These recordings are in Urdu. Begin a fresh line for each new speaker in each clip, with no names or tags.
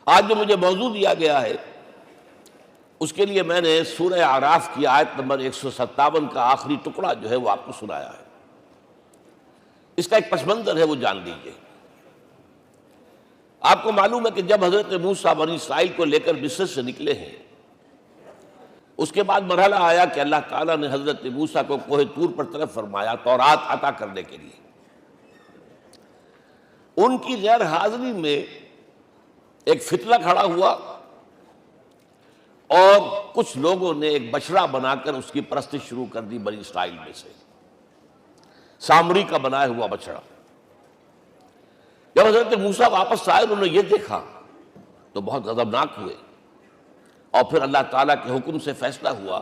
آج جو مجھے موضوع دیا گیا ہے اس کے لیے میں نے سورہ اعراف کی آیت نمبر 157 کا آخری ٹکڑا جو ہے وہ آپ کو سنایا ہے۔ اس کا ایک پس منظر ہے وہ جان لیجیے۔ آپ کو معلوم ہے کہ جب حضرت موسیٰ بنی اسرائیل کو لے کر مصر سے نکلے ہیں، اس کے بعد مرحلہ آیا کہ اللہ تعالیٰ نے حضرت موسیٰ کو کوہ طور پر طلب فرمایا تورات عطا کرنے کے لیے۔ ان کی غیر حاضری میں ایک فتنہ کھڑا ہوا اور کچھ لوگوں نے ایک بچڑا بنا کر اس کی پرستش شروع کر دی بنی اسرائیل میں سے، سامری کا بنایا ہوا بچڑا۔ جب حضرت موسیٰ واپس آئے انہوں نے یہ دیکھا تو بہت غضبناک ہوئے، اور پھر اللہ تعالیٰ کے حکم سے فیصلہ ہوا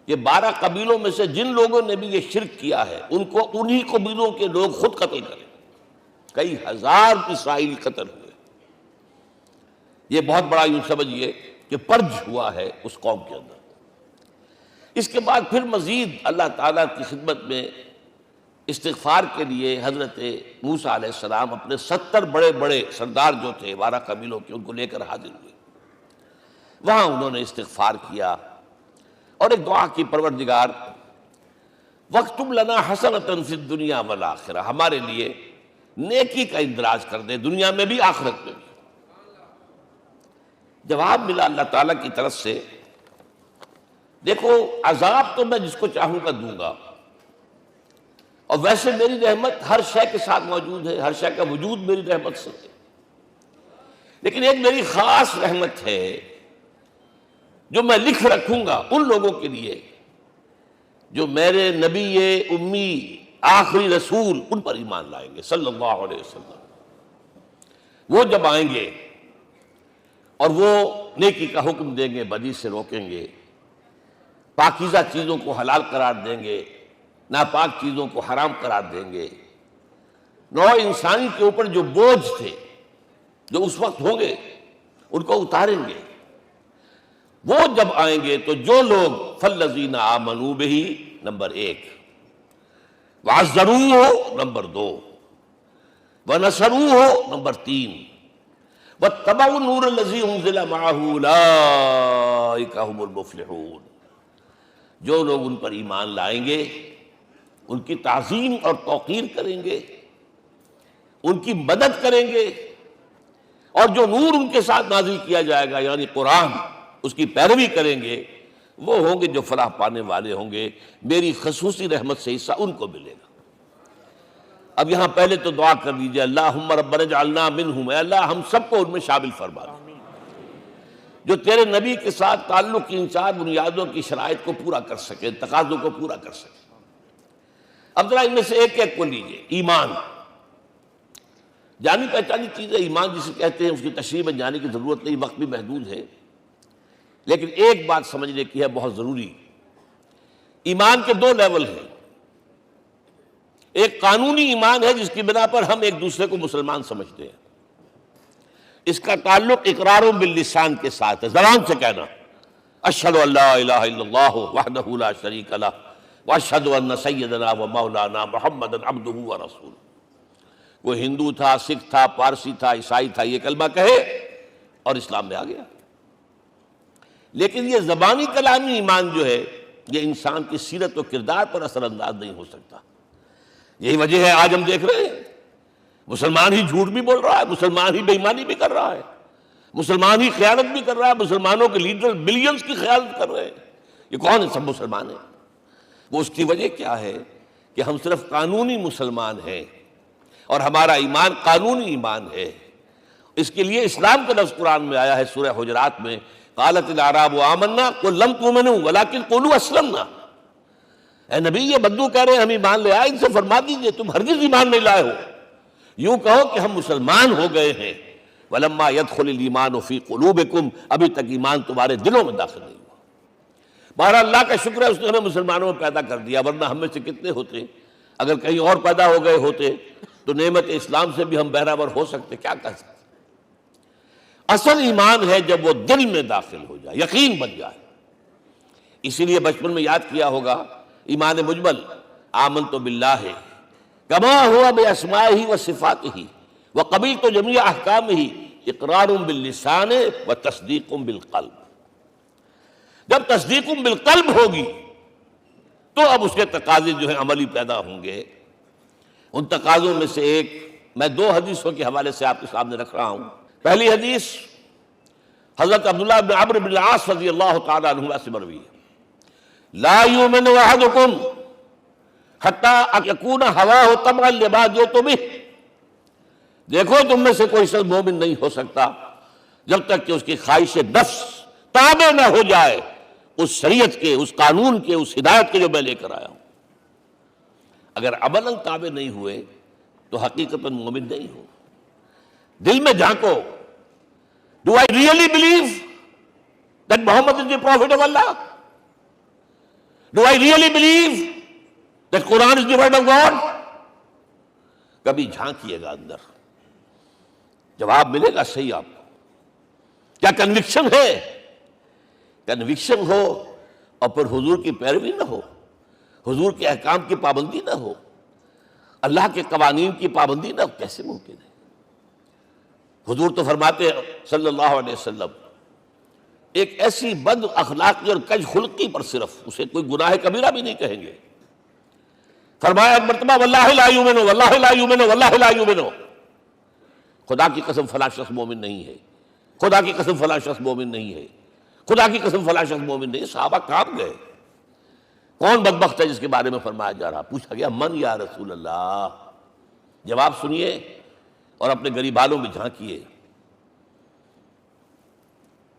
کہ 12 قبیلوں میں سے جن لوگوں نے بھی یہ شرک کیا ہے ان کو انہی قبیلوں کے لوگ خود قتل کریں۔ کئی ہزار اسرائیلی قتل ہوئے۔ یہ بہت بڑا یوں سمجھیے کہ پرج ہوا ہے اس قوم کے اندر۔ اس کے بعد پھر مزید اللہ تعالیٰ کی خدمت میں استغفار کے لیے حضرت موسیٰ علیہ السلام اپنے 70 بڑے بڑے سردار جو تھے 12 قبیلوں کے، ان کو لے کر حاضر ہوئے۔ وہاں انہوں نے استغفار کیا اور ایک دعا کی، پروردگار وَاكْتُبْ لَنَا حَسَنَةً فِي الدُّنْيَا وَالْآخِرَةِ، ہمارے لیے نیکی کا اندراج کر دے دنیا میں بھی آخرت میں بھی۔ جواب ملا اللہ تعالیٰ کی طرف سے، دیکھو عذاب تو میں جس کو چاہوں گا دوں گا، اور ویسے میری رحمت ہر شے کے ساتھ موجود ہے، ہر شے کا وجود میری رحمت سے ہے، لیکن ایک میری خاص رحمت ہے جو میں لکھ رکھوں گا ان لوگوں کے لیے جو میرے نبی امی آخری رسول ان پر ایمان لائیں گے صلی اللہ علیہ وسلم۔ وہ جب آئیں گے اور وہ نیکی کا حکم دیں گے، بدی سے روکیں گے، پاکیزہ چیزوں کو حلال قرار دیں گے، ناپاک چیزوں کو حرام قرار دیں گے، نوع انسانی کے اوپر جو بوجھ تھے جو اس وقت ہوں گے ان کو اتاریں گے۔ وہ جب آئیں گے تو جو لوگ فَالَّذِينَ آمَنُوا بِهِ نمبر 1، وَعَزَّرُوهُ نمبر 2، وَنَصَرُوهُ نمبر 3، وَاتَّبَعُوا النُّورَ الَّذِي أُنزِلَ مَعَهُ أُولَٰئِكَ هُمُ الْمُفْلِحُونَ۔ جو لوگ ان پر ایمان لائیں گے، ان کی تعظیم اور توقیر کریں گے، ان کی مدد کریں گے، اور جو نور ان کے ساتھ نازل کیا جائے گا یعنی قرآن، اس کی پیروی کریں گے، وہ ہوں گے جو فلاح پانے والے ہوں گے، میری خصوصی رحمت سے حصہ ان کو ملے گا۔ اب یہاں پہلے تو دعا کر لیجئے، اللہم ربنا اجعلنا منہم، اے اللہ ہم سب کو ان میں شامل فرما دے جو تیرے نبی کے ساتھ تعلق کی ان 4 بنیادوں کی شرائط کو پورا کر سکے، تقاضوں کو پورا کر سکے۔ اب ذرا ان میں سے ایک ایک کو لیجئے۔ ایمان جانی پہچانی چیز ہے، ایمان جسے کہتے ہیں، اس کی تشریح میں جانے کی ضرورت نہیں، وقت بھی محدود ہے، لیکن ایک بات سمجھنے کی ہے بہت ضروری۔ ایمان کے 2 لیول ہیں۔ ایک قانونی ایمان ہے جس کی بنا پر ہم ایک دوسرے کو مسلمان سمجھتے ہیں، اس کا تعلق اقرار باللسان کے ساتھ ہے، زبان سے کہنا اشہد ان لا الہ الا اللہ وحدہ لا شریک لہ واشہد ان سیدنا و مولانا محمدا عبدہ ورسولہ۔ وہ ہندو تھا، سکھ تھا، پارسی تھا، عیسائی تھا، یہ کلمہ کہے اور اسلام میں آ گیا۔ لیکن یہ زبانی کلامی ایمان جو ہے یہ انسان کی سیرت و کردار پر اثر انداز نہیں ہو سکتا۔ یہی وجہ ہے آج ہم دیکھ رہے ہیں مسلمان ہی جھوٹ بھی بول رہا ہے، مسلمان ہی بے ایمانی بھی کر رہا ہے، مسلمان ہی خیانت بھی کر رہا ہے، مسلمانوں کے لیڈر بلینز کی خیانت کر رہے ہیں۔ یہ کون ہے؟ سب مسلمان ہیں۔ وہ اس کی وجہ کیا ہے کہ ہم صرف قانونی مسلمان ہیں اور ہمارا ایمان قانونی ایمان ہے۔ اس کے لیے اسلام کا لفظ قرآن میں آیا ہے سورہ حجرات میں، قالت الاعراب آمنا قل لم تؤمنوا ولکن قولوا اسلمنا۔ اے نبی یہ بدو کہہ رہے ہیں ہم ایمان لے آئے، ان سے فرما دیجئے تم ہرگز ایمان نہیں لائے ہو، یوں کہو کہ ہم مسلمان ہو گئے ہیں۔ ولما يدخل الایمان فی قلوبکم، ابھی تک ایمان تمہارے دلوں میں داخل نہیں ہوا۔ بہرحال اللہ کا شکر ہے اس نے ہمیں مسلمانوں میں پیدا کر دیا، ورنہ ہم میں سے کتنے ہوتے اگر کہیں اور پیدا ہو گئے ہوتے تو نعمت اسلام سے بھی ہم بہرہور ہو سکتے، کیا کہہ سکتے۔ اصل ایمان ہے جب وہ دل میں داخل ہو جائے، یقین بن جائے۔ اسی لیے بچپن میں یاد کیا ہوگا ایمان مجمل، آمنت باللہ کما ہوا باسمائہ و صفاتہ وقبلت جمیع احکامہ اقرار باللسان و تصدیق بالقلب. جب تصدیق بالقلب ہوگی تو اب اس کے تقاضے جو ہیں عملی پیدا ہوں گے. ان تقاضوں میں سے ایک میں دو حدیثوں کے حوالے سے آپ کے سامنے رکھ رہا ہوں. پہلی حدیث حضرت عبداللہ بن عمرو بن العاص رضی اللہ تعالی عنہما سے مروی ہے. لا یؤمن احدکم حتی یکون ہواہ تبعا لما جئت بہ. دیکھو تم میں سے کوئی شخص مومن نہیں ہو سکتا جب تک کہ اس کی خواہش نفس تابع نہ ہو جائے اس شریعت کے، اس قانون کے، اس ہدایت کے جو میں لے کر آیا ہوں. اگر عملاً تابع نہیں ہوئے تو حقیقتاً مومن نہیں ہو. دل میں جھانکو. Do I really believe that Muhammad is the prophet of Allah? Do I really believe that Quran is the word of God? کبھی جھانکیے گا اندر، جواب ملے گا صحیح آپ کو. کیا کنوکشن ہے؟ کنوکشن ہو اور پھر حضور کی پیروی نہ ہو، حضور کے احکام کی پابندی نہ ہو، اللہ کے قوانین کی پابندی نہ ہو، کیسے ممکن ہے؟ حضور تو فرماتے ہیں صلی اللہ علیہ وسلم ایک ایسی بد اخلاقی اور کج خلقی پر صرف اسے کوئی گناہ کبیرہ بھی نہیں کہیں گے. فرمایا ایک مرتبہ واللہ لا یؤمن واللہ لا یؤمن واللہ لا یؤمن، خدا کی قسم فلاں شخص مومن نہیں ہے، خدا کی قسم فلاں شخص مومن نہیں ہے، خدا کی قسم فلاں شخص مومن نہیں. صحابہ کانپ گئے. کون بدبخت ہے جس کے بارے میں فرمایا جا رہا؟ پوچھا گیا من یا رسول اللہ. جواب سنیے اور اپنے غریب حالوں میں جھانکیے.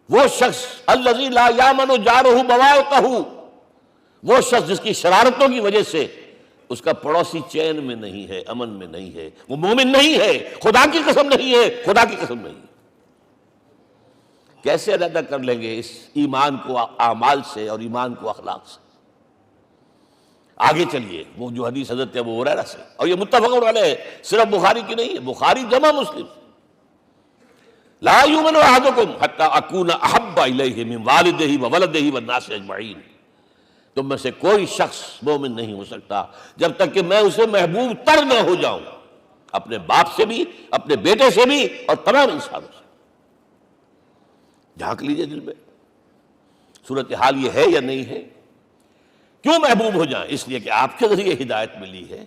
وہ شخص الذی لا یامن جارہ بوائقہ، وہ شخص جس کی شرارتوں کی وجہ سے اس کا پڑوسی چین میں نہیں ہے، امن میں نہیں ہے، وہ مومن نہیں ہے. خدا کی قسم نہیں ہے، خدا کی قسم نہیں ہے. کیسے علیحدہ کر لیں گے اس ایمان کو اعمال سے اور ایمان کو اخلاق سے؟ آگے چلیے. وہ جو حدیث حضرت ابو ہریرہ سے، اور یہ متفق علیہ ہے، صرف بخاری کی نہیں ہے، بخاری جمع مسلم. لا یؤمن احدکم حتی اکون احب الیہ من والدہ وولدہ والناس اجمعین. تم میں سے کوئی شخص مومن نہیں ہو سکتا جب تک کہ میں اسے محبوب تر نہ ہو جاؤں، اپنے باپ سے بھی، اپنے بیٹے سے بھی، اور تمام انسانوں سے. جھانک لیجئے دل میں صورتحال یہ ہے یا نہیں ہے. کیوں محبوب ہو جائیں؟ اس لیے کہ آپ کے ذریعے ہدایت ملی ہے،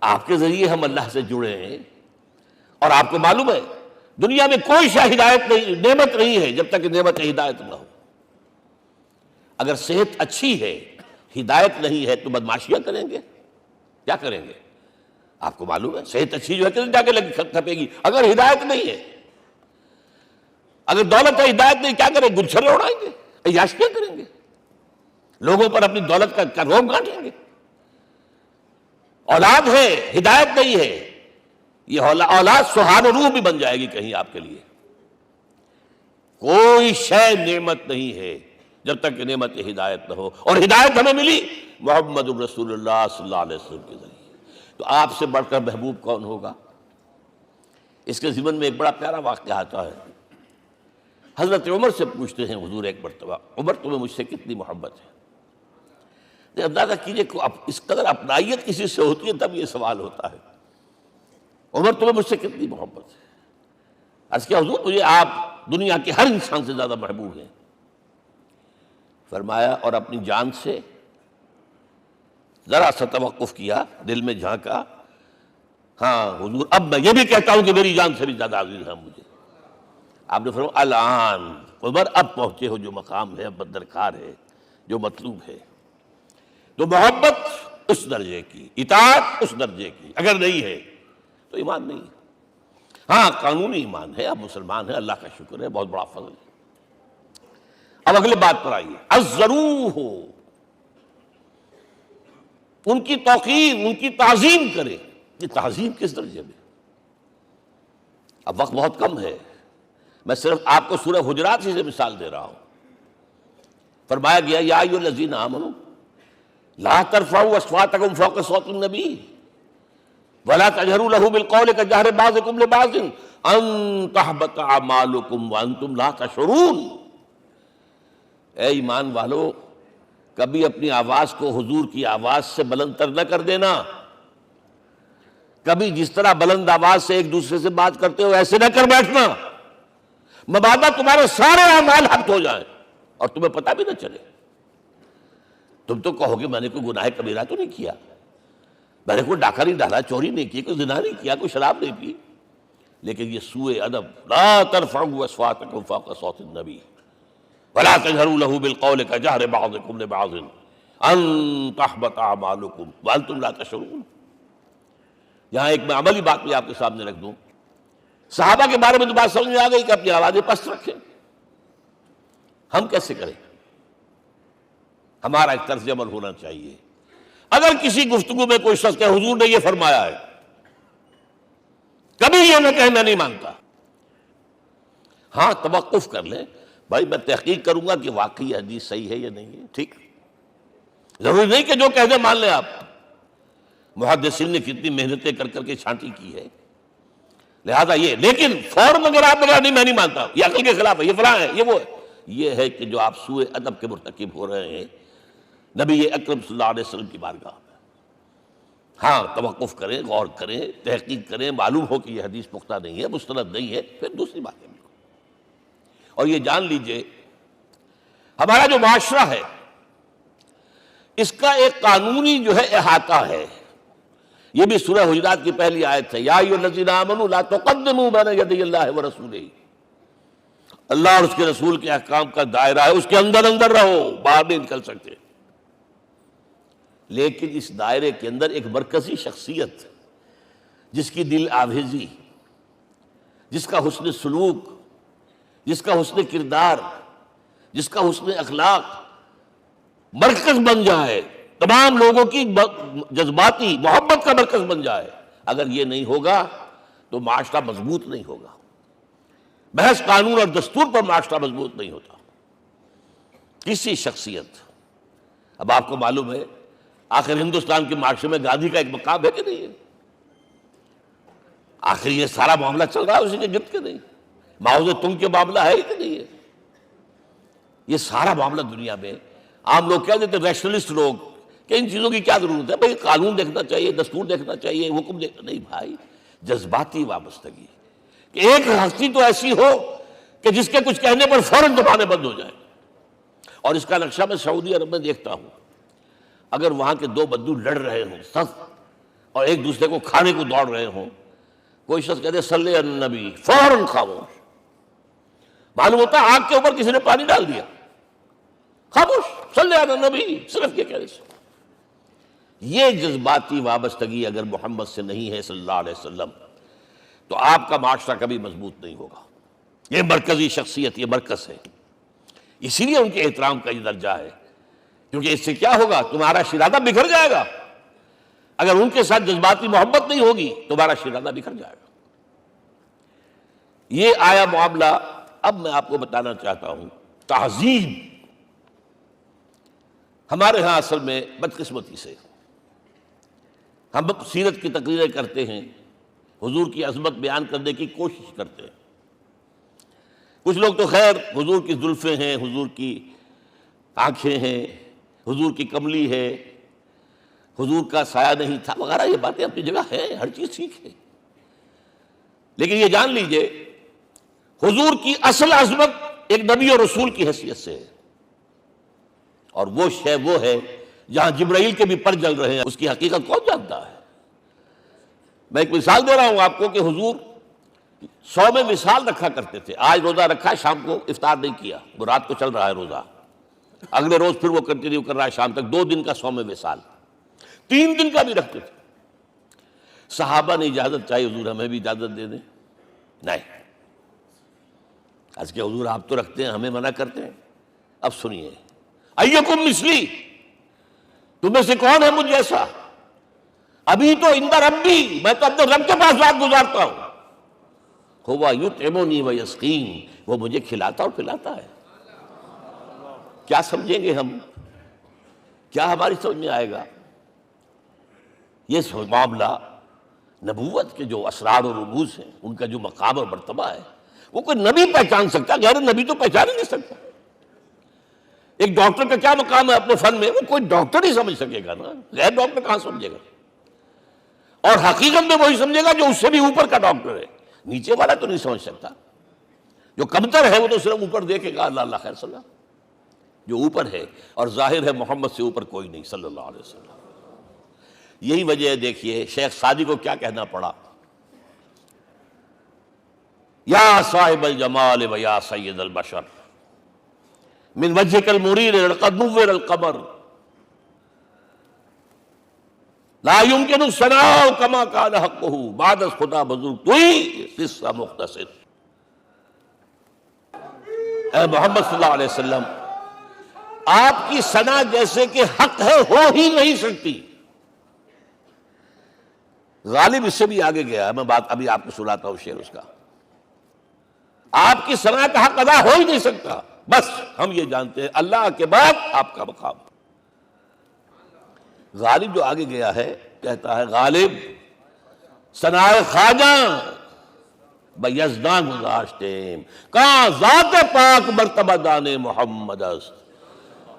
آپ کے ذریعے ہم اللہ سے جڑے ہیں. اور آپ کو معلوم ہے دنیا میں کوئی شے ہدایت نہیں، نعمت نہیں ہے جب تک کہ نعمت ہدایت نہ ہو. اگر صحت اچھی ہے، ہدایت نہیں ہے تو بدماشیاں کریں گے. کیا کریں گے؟ آپ کو معلوم ہے صحت اچھی جو ہے کدھر جا کے کھپے گی اگر ہدایت نہیں ہے. اگر دولت ہے، ہدایت نہیں، کیا کریں گے؟ گلچھرے اڑائیں گے، عیاشیاں کریں گے، لوگوں پر اپنی دولت کا روب گانٹیں گے. اولاد ہے، ہدایت نہیں ہے، یہ اولاد سہان روح بھی بن جائے گی کہیں آپ کے لیے. کوئی شے نعمت نہیں ہے جب تک کہ نعمت ہدایت نہ ہو. اور ہدایت ہمیں ملی محمد رسول اللہ صلی اللہ علیہ وسلم کے ذریعے. تو آپ سے بڑھ کر محبوب کون ہوگا؟ اس کے ضمن میں ایک بڑا پیارا واقعہ آتا ہے. حضرت عمر سے پوچھتے ہیں حضور ایک مرتبہ، عمر تمہیں مجھ سے کتنی محبت ہے؟ اندازہ کیجئے اس قدر اپنائیت کسی سے ہوتی ہے تب یہ سوال ہوتا ہے. عمر تمہیں مجھ سے کتنی محبت ہے؟ عرض کیا حضور مجھے آپ دنیا کے ہر انسان سے زیادہ محبوب ہیں. فرمایا اور اپنی جان سے؟ ذرا سا توقف کیا، دل میں جھانکا. ہاں حضور اب میں یہ بھی کہتا ہوں کہ میری جان سے بھی زیادہ عزیز ہے مجھے. آپ نے فرمایا الان عمر اب پہنچے ہو جو مقام ہے، اب درکار ہے، جو مطلوب ہے. تو محبت اس درجے کی، اطاعت اس درجے کی اگر نہیں ہے تو ایمان نہیں ہے. ہاں قانونی ایمان ہے، اب مسلمان ہے، اللہ کا شکر ہے، بہت بڑا فضل ہے. اب اگلے بات پر آئیے. الضروح، ان کی توقیر، ان کی تعظیم کرے. یہ تعظیم کس درجے میں؟ اب وقت بہت کم ہے، میں صرف آپ کو سورہ حجرات سے مثال دے رہا ہوں. فرمایا گیا یا ایھا الذین آمنوا لا ترفعوا اصواتکم فوق صوت النبی ولا تجہروا لہ بالقول کجہر بعضکم لبعض ان تحبط اعمالکم وانتم لا تشعرون. اے ایمان والو، کبھی اپنی آواز کو حضور کی آواز سے بلند تر نہ کر دینا. کبھی جس طرح بلند آواز سے ایک دوسرے سے بات کرتے ہو ایسے نہ کر بیٹھنا. مبادا تمہارے سارے اعمال حق ہو جائیں اور تمہیں پتہ بھی نہ چلے. تم تو کہو گے میں نے کوئی گناہ کبیرہ تو نہیں کیا، میں نے کوئی ڈاکہ نہیں ڈالا، چوری نہیں کی، کوئی زنا نہیں کیا، کوئی شراب نہیں پی. لیکن یہ سوء ادب، لا ترفعوا اصواتکم فوق صوت النبی ولا تجهروا له بالقول كجهر بعضكم لبعض ان تحبط اعمالكم وانتم لا تشعرون. یہاں ایک میں عملی بات بھی آپ کے سامنے رکھ دوں. صحابہ کے بارے میں تو بات سمجھ میں آ گئی کہ اپنی آوازیں پست رکھیں. ہم کیسے کریں؟ ہمارا ایک طرز عمل ہونا چاہیے. اگر کسی گفتگو میں کوئی شخص کہ حضور نے یہ فرمایا ہے، کبھی یہ نہ کہے میں نہیں مانتا. ہاں توقف کر لیں، بھائی میں تحقیق کروں گا کہ واقعی حدیث صحیح ہے یا نہیں ہے. ٹھیک، ضروری نہیں کہ جو کہہ دیں مان لیں آپ. محدثین نے کتنی محنتیں کر کر کے چھانٹی کی ہے. لہذا یہ، لیکن فوراً اگر آپ بتا نہیں میں نہیں مانتا، یہ عقل کے خلاف ہے، یہ فلاں ہے، یہ وہ ہے، یہ ہے کہ جو آپ سوء ادب کے مرتکب ہو رہے ہیں نبی اکرم صلی اللہ علیہ وسلم کی بارگاہ میں. ہاں توقف کریں، غور کریں، تحقیق کریں، معلوم ہو کہ یہ حدیث پختہ نہیں ہے، مستند نہیں ہے، پھر دوسری بات ہے. اور یہ جان لیجئے ہمارا جو معاشرہ ہے اس کا ایک قانونی جو ہے احاطہ ہے. یہ بھی سورہ حجرات کی پہلی آیت ہے، یا ایھا الذین آمنوا لا تقدموا بین یدی اللہ ورسولہ. اللہ اور اس کے رسول کے احکام کا دائرہ ہے، اس کے اندر اندر رہو، باہر نہیں نکل سکتے. لیکن اس دائرے کے اندر ایک مرکزی شخصیت جس کی دل آویزی، جس کا حسن سلوک، جس کا حسن کردار، جس کا حسن اخلاق مرکز بن جائے، تمام لوگوں کی جذباتی محبت کا مرکز بن جائے، اگر یہ نہیں ہوگا تو معاشرہ مضبوط نہیں ہوگا. محض قانون اور دستور پر معاشرہ مضبوط نہیں ہوتا. کسی شخصیت، اب آپ کو معلوم ہے آخر ہندوستان کے معاشرے میں گاندھی کا ایک مقام ہے کہ نہیں ہے؟ آخر یہ سارا معاملہ چل رہا ہے اسی کے گرد کے نہیں؟ ماؤ زے تنگ کے معاملہ ہے ہی کہ نہیں ہے؟ یہ سارا معاملہ دنیا میں عام لوگ کہہ دیتے، ریشنلسٹ لوگ، کہ ان چیزوں کی کیا ضرورت ہے؟ بھائی قانون دیکھنا چاہیے، دستور دیکھنا چاہیے، حکم نہیں بھائی، جذباتی وابستگی کہ ایک ہستی تو ایسی ہو کہ جس کے کچھ کہنے پر فوراً زبانیں بند ہو جائیں. اور اس کا نقشہ میں سعودی عرب میں دیکھتا ہوں، اگر وہاں کے دو بدو لڑ رہے ہوں سخت اور ایک دوسرے کو کھانے کو دوڑ رہے ہوں، کوئی شخص کہتے صلی علی النبی، فوراً خاموش. معلوم ہوتا ہے آگ کے اوپر کسی نے پانی ڈال دیا، خاموش، صلی علی النبی، صرف یہ کہنے سے. یہ جذباتی وابستگی اگر محمد سے نہیں ہے صلی اللہ علیہ وسلم تو آپ کا معاشرہ کبھی مضبوط نہیں ہوگا. یہ مرکزی شخصیت، یہ مرکز ہے. اسی لیے ان کے احترام کا یہ درجہ ہے، کیونکہ اس سے کیا ہوگا؟ تمہارا شرادہ بکھر جائے گا. اگر ان کے ساتھ جذباتی محبت نہیں ہوگی تمہارا شرادہ بکھر جائے گا. یہ آیا معاملہ. اب میں آپ کو بتانا چاہتا ہوں تہذیب. ہمارے ہاں اصل میں بدقسمتی سے ہم سیرت کی تقریریں کرتے ہیں، حضور کی عظمت بیان کرنے کی کوشش کرتے ہیں. کچھ لوگ تو خیر حضور کی زلفیں ہیں، حضور کی آنکھیں ہیں، حضور کی کملی ہے، حضور کا سایہ نہیں تھا وغیرہ، یہ باتیں اپنی جگہ ہیں، ہر چیز ٹھیک ہے. لیکن یہ جان لیجئے حضور کی اصل عظمت ایک نبی اور رسول کی حیثیت سے ہے، اور وہ شے وہ ہے جہاں جبرائیل کے بھی پر جل رہے ہیں، اس کی حقیقت کون جانتا ہے؟ میں ایک مثال دے رہا ہوں آپ کو کہ حضور 100 میں مثال رکھا کرتے تھے. آج روزہ رکھا، شام کو افطار نہیں کیا، وہ رات کو چل رہا ہے روزہ، اگلے روز پھر وہ کنٹینیو کر رہا ہے شام تک. 2 دن کا 100 میں مثال، 3 دن کا بھی رکھتے تھے. صحابہ نے اجازت چاہیے حضور ہمیں بھی اجازت دے دیں. نہیں، آج کے حضور آپ تو رکھتے ہیں، ہمیں منع کرتے ہیں. اب سنیے، ایکم مثلی، تمہیں سے کون ہے مجھ جیسا؟ ابھی تو عند ربی، میں تو اپنے رب کے پاس رات گزارتا ہوں. ہوا یطعمنی ویسقین، وہ مجھے کھلاتا اور پلاتا ہے. کیا سمجھیں گے ہم؟ کیا ہماری سمجھ میں آئے گا؟ یہ معاملہ نبوت کے جو اسرار و رموز ہیں، ان کا جو مقام اور مرتبہ ہے، وہ کوئی نبی پہچان سکتا، غیر نبی تو پہچان ہی نہیں سکتا. ایک ڈاکٹر کا کیا مقام ہے اپنے فن میں، وہ کوئی ڈاکٹر ہی سمجھ سکے گا نا، غیر ڈاکٹر کہاں سمجھے گا؟ اور حقیقت میں وہی سمجھے گا جو اس سے بھی اوپر کا ڈاکٹر ہے، نیچے والا تو نہیں سمجھ سکتا. جو کمتر ہے وہ تو صرف اوپر دیکھے گا اللہ اللہ خیر صلی اللہ، جو اوپر ہے اور ظاہر ہے محمد سے اوپر کوئی نہیں صلی اللہ علیہ وسلم۔ یہی وجہ ہے، دیکھیے شیخ سعدی کو کیا کہنا پڑا، یا صاحب الجمال و یا سید البشر من وجهك المرير قد نور القمر لا يمكن الثناء كما كان حقه بعد از خدا بزرگ توئی قصہ مختصر۔ اے محمد صلی اللہ علیہ وسلم، آپ کی ثنا جیسے کہ حق ہے ہو ہی نہیں سکتی۔ غالب اس سے بھی آگے گیا ہے، میں بات ابھی آپ کو سناتا ہوں شعر اس کا۔ آپ کی ثنا کا حق ادا ہو ہی نہیں سکتا، بس ہم یہ جانتے ہیں اللہ کے بعد آپ کا مقام۔ غالب جو آگے گیا ہے کہتا ہے، غالب ثنائے خواجہ بیزداں گذاشتیم کہاں ذات پاک مرتبہ دان محمد است۔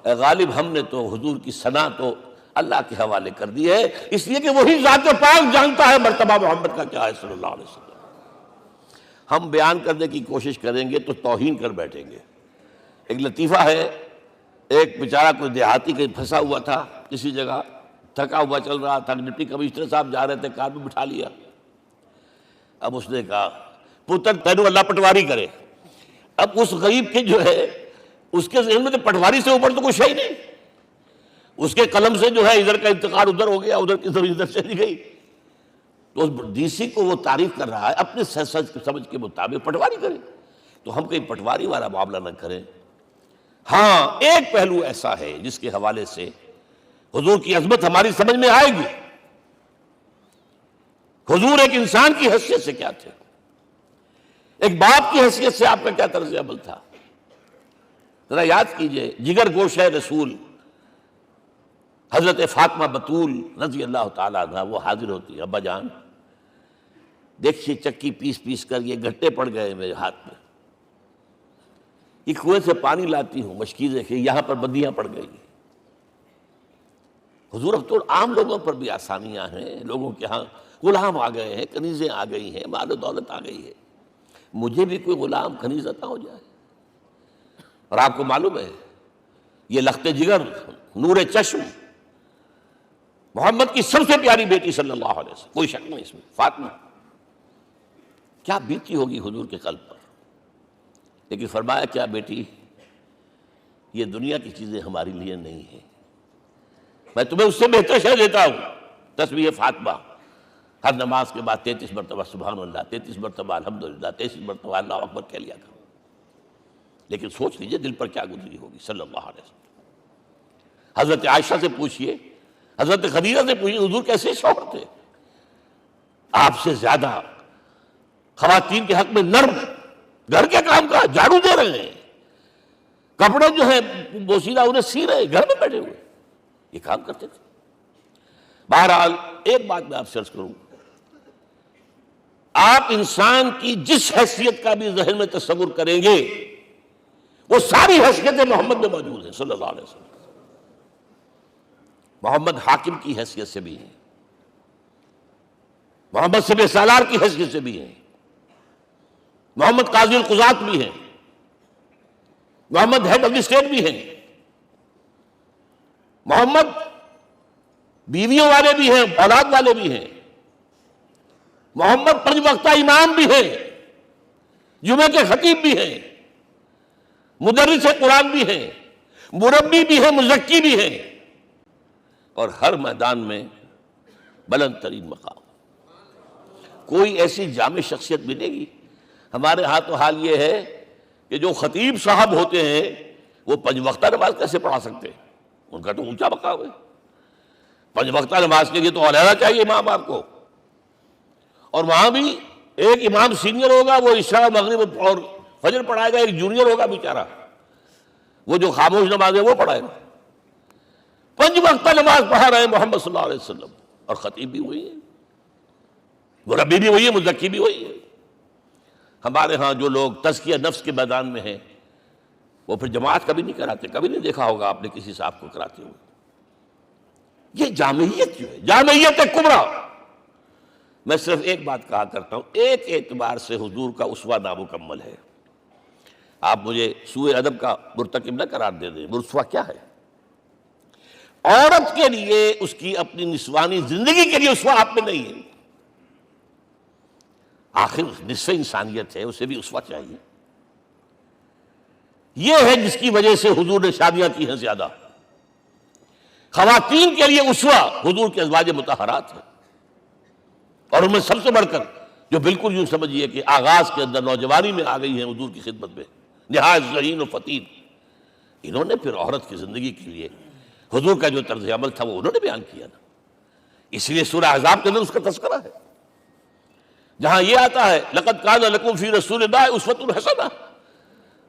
اے غالب ہم نے تو حضور کی ثنا تو اللہ کے حوالے کر دی ہے، اس لیے کہ وہی ذات پاک جانتا ہے مرتبہ محمد کا کیا ہے صلی اللہ علیہ وسلم۔ ہم بیان کرنے کی کوشش کریں گے تو توہین کر بیٹھیں گے۔ ایک لطیفہ ہے، ایک بیچارہ کوئی دیہاتی کہیں پھنسا ہوا تھا کسی جگہ، تھکا ہوا چل رہا تھا، ڈپٹی کمشنر صاحب جا رہے تھے، کار میں بٹھا لیا۔ اب اس نے کہا پتر تینوں اللہ پٹواری کرے۔ اب اس غریب کے جو ہے اس کے ذہن میں تو پٹواری سے اوپر تو کچھ ہے ہی نہیں، اس کے قلم سے جو ہے ادھر کا انتقال ادھر ہو گیا، ادھر کی ادھر چلی گئی۔ تو ڈی سی کو وہ تعریف کر رہا ہے اپنے سمجھ کے مطابق پٹواری کرے، تو ہم کہیں پٹواری والا معاملہ نہ کریں۔ ہاں ایک پہلو ایسا ہے جس کے حوالے سے حضور کی عظمت ہماری سمجھ میں آئے گی۔ حضور ایک انسان کی حیثیت سے کیا تھے، ایک باپ کی حیثیت سے آپ کا کیا طرز عمل تھا۔ ذرا یاد کیجئے، جگر گوشہ رسول حضرت فاطمہ بطول رضی اللہ تعالیٰ عنہ وہ حاضر ہوتی ہے، ابا جان دیکھیے چکی پیس پیس کر یہ گھٹے پڑ گئے میرے ہاتھ میں، یہ کنویں سے پانی لاتی ہوں، مشکیزیں کہ یہاں پر بدیاں پڑ گئی۔ حضور اب تو عام لوگوں پر بھی آسانیاں ہیں، لوگوں کے ہاں غلام آ گئے ہیں، کنیزیں آ گئی ہیں، مال و دولت آ گئی ہے، مجھے بھی کوئی غلام کنیز عطا ہو جائے۔ اور آپ کو معلوم ہے یہ لخت جگر نور چشم محمد کی سب سے پیاری بیٹی صلی اللہ علیہ وسلم، کوئی شک نہیں اس میں، فاطمہ کیا بیتی ہوگی حضور کے قلب پر۔ لیکن فرمایا کیا بیٹی، یہ دنیا کی چیزیں ہمارے لیے نہیں ہیں، میں تمہیں اس سے بہتر شے دیتا ہوں۔ تسبیح فاطمہ ہر نماز کے بعد 33 مرتبہ سبحان اللہ، 33 مرتبہ الحمدللہ، 33 مرتبہ اللہ اکبر کہہ لیا کرو۔ لیکن سوچ لیجئے دل پر کیا گزری ہوگی صلی اللہ علیہ وسلم۔ حضرت عائشہ سے پوچھئے، حضرت خدیجہ سے پوچھئے حضور کیسے شوہر تھے، آپ سے زیادہ خواتین کے حق میں نرم، گھر کے کام کا جھاڑو دے رہے ہیں، کپڑے جو ہیں بوسیدہ انہیں سی رہے، گھر میں بیٹھے ہوئے یہ کام کرتے تھے۔ بہرحال ایک بات میں آپ سے عرض کروں، آپ انسان کی جس حیثیت کا بھی ذہن میں تصور کریں گے وہ ساری حیثیتیں محمد میں موجود ہیں صلی اللہ علیہ وسلم۔ محمد حاکم کی حیثیت سے بھی ہیں، محمد سب سالار کی حیثیت سے بھی ہیں، محمد قاضی القضات بھی ہیں، محمد ہیڈ آف دی اسٹیٹ بھی ہیں، محمد بیویوں والے بھی ہیں، اولاد والے بھی ہیں، محمد 5 وقتہ امام بھی ہیں، جمعہ کے خطیب بھی ہیں، مدرس قرآن بھی ہیں، مربی بھی ہیں، مزکی بھی ہیں، اور ہر میدان میں بلند ترین مقام۔ کوئی ایسی جامع شخصیت ملے گی؟ ہمارے ہاں تو حال یہ ہے کہ جو خطیب صاحب ہوتے ہیں وہ 5 وقتہ نماز کیسے پڑھا سکتے ہیں، ان کا تو اونچا مقام ہے۔ 5 وقتہ نماز کے لیے تو علیحدہ چاہیے امام آپ کو، اور وہاں بھی ایک امام سینئر ہوگا وہ عشاء مغرب اور فجر پڑھائے گا، ایک جونیئر ہوگا بیچارہ وہ جو خاموش نماز ہے وہ پڑھائے گا۔ 5 وقتہ نماز پڑھا رہے ہیں محمد صلی اللہ علیہ وسلم، اور خطیب بھی وہی ہے، مربی بھی وہی ہے، مزکی بھی وہی ہے۔ ہمارے ہاں جو لوگ تزکیہ نفس کے میدان میں ہیں وہ پھر جماعت کبھی نہیں کراتے، کبھی نہیں دیکھا ہوگا آپ نے کسی صاحب کو کراتے ہوئے۔ یہ جامعیت جو ہے، جامعیت کبریٰ۔ میں صرف ایک بات کہا کرتا ہوں، ایک اعتبار سے حضور کا اسوہ نامکمل ہے، آپ مجھے سوء ادب کا مرتکب نہ قرار دے دیں. رسوا کیا ہے؟ عورت کے لیے اس کی اپنی نسوانی زندگی کے لیے اسوہ آپ میں نہیں ہے. آخر نصف انسانیت ہے، اسے بھی اسوہ چاہیے. یہ ہے جس کی وجہ سے حضور نے شادیاں کی ہیں زیادہ. خواتین کے لیے اسوہ حضور کے ازواج مطہرات ہیں، اور ان میں سب سے بڑھ کر جو بالکل یوں سمجھیے کہ آغاز کے اندر نوجوانی میں آ گئی ہیں حضور کی خدمت میں، نہایت ذہین و فطین. انہوں نے پھر عورت کی زندگی کے لیے حضور کا جو طرز عمل تھا وہ انہوں نے بیان کیا نا. اس لیے سورہ احزاب کے اندر اس کا تذکرہ ہے، جہاں یہ آتا ہے لقد کان لکم فی رسول اللہ اسوۃ حسنہ،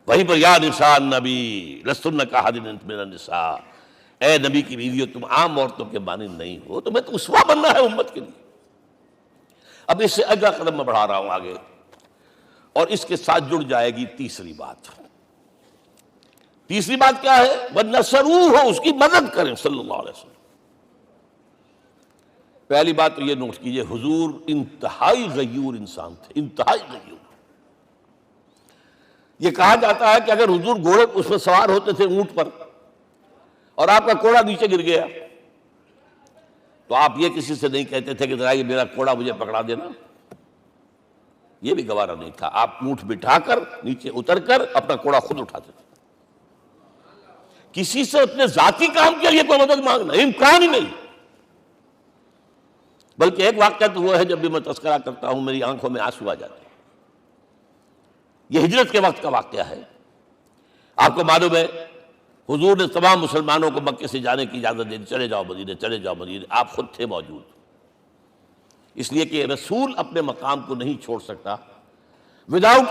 وہیں پر یا نساء النبی لستن کاحد من النساء، اے نبی کی بیویوں تم عام عورتوں کے مانند نہیں ہو، تمہیں تو اسوہ بننا ہے امت کے لیے. اب اس سے اگلا قدم میں بڑھا رہا ہوں آگے، اور اس کے ساتھ جڑ جائے گی تیسری بات. تیسری بات کیا ہے؟ وَنَصَرُوهُ، اس کی مدد کریں صلی اللہ علیہ وسلم. پہلی بات تو یہ نوٹ کیجئے، حضور انتہائی غیور انسان تھے، انتہائی غیور. یہ کہا جاتا ہے کہ اگر حضور گھوڑے اس میں سوار ہوتے تھے اونٹ پر، اور آپ کا کوڑا نیچے گر گیا، تو آپ یہ کسی سے نہیں کہتے تھے کہ ذرا یہ میرا کوڑا مجھے پکڑا دینا. یہ بھی گوارا نہیں تھا. آپ اونٹ بٹھا کر نیچے اتر کر اپنا کوڑا خود اٹھاتے تھے. کسی سے اپنے ذاتی کام کے لیے کوئی مدد مانگنا امکان ہی نہیں. بلکہ ایک واقعہ تو وہ ہے جب بھی میں تذکرہ کرتا ہوں میری آنکھوں میں آنسو آ جاتے ہیں. یہ ہجرت کے وقت کا واقعہ ہے. آپ کو معلوم ہے حضور نے تمام مسلمانوں کو مکے سے جانے کی اجازت دے دی، چلے جاؤ مدینے، چلے جاؤ مدینے. آپ خود تھے موجود، اس لیے کہ رسول اپنے مقام کو نہیں چھوڑ سکتا وداؤٹ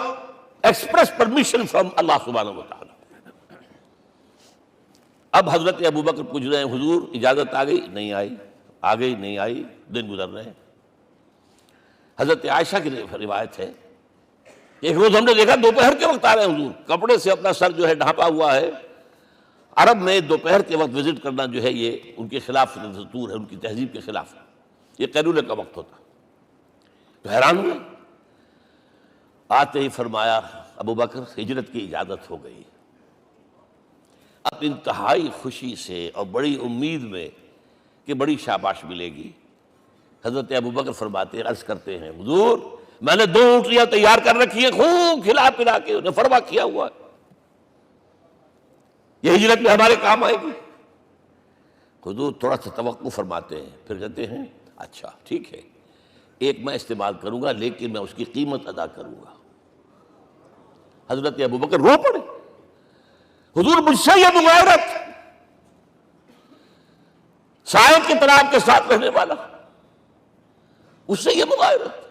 ایکسپریس پرمیشن فرام اللہ سبحانہ و تعالی. اب حضرت ابوبکر پوچھ رہے ہیں حضور اجازت آ گئی؟ نہیں آئی. آ گئی؟ نہیں آئی. دن گزر رہے ہیں. حضرت عائشہ کی روایت ہے ایک روز ہم نے دیکھا دوپہر کے وقت آ رہے ہیں حضور، کپڑے سے اپنا سر جو ہے ڈھانپا ہوا ہے. عرب میں دوپہر کے وقت وزٹ کرنا جو ہے یہ ان کے خلاف دستور ہے، ان کی تہذیب کے خلاف ہے. یہ قیلولے کا وقت ہوتا. تو حیران ہوئے. آتے ہی فرمایا ابوبکر ہجرت کی اجازت ہو گئی. اب انتہائی خوشی سے اور بڑی امید میں کہ بڑی شاباش ملے گی، حضرت ابوبکر فرماتے عرض کرتے ہیں حضور میں نے 2 اونٹیاں تیار کر رکھی ہیں، خوب کھلا پلا کے انہیں فرما کیا ہوا ہے، یہ ہجرت میں ہمارے کام آئے گی. حضور تھوڑا سا توقع فرماتے ہیں، پھر کہتے ہیں اچھا ٹھیک ہے، ایک میں استعمال کروں گا لیکن میں اس کی قیمت ادا کروں گا. حضرت ابوبکر رو پڑے. حضور مجھ سے یہ مغایرت، سائے کے طرح کے ساتھ رہنے والا، اس سے یہ مغایرت،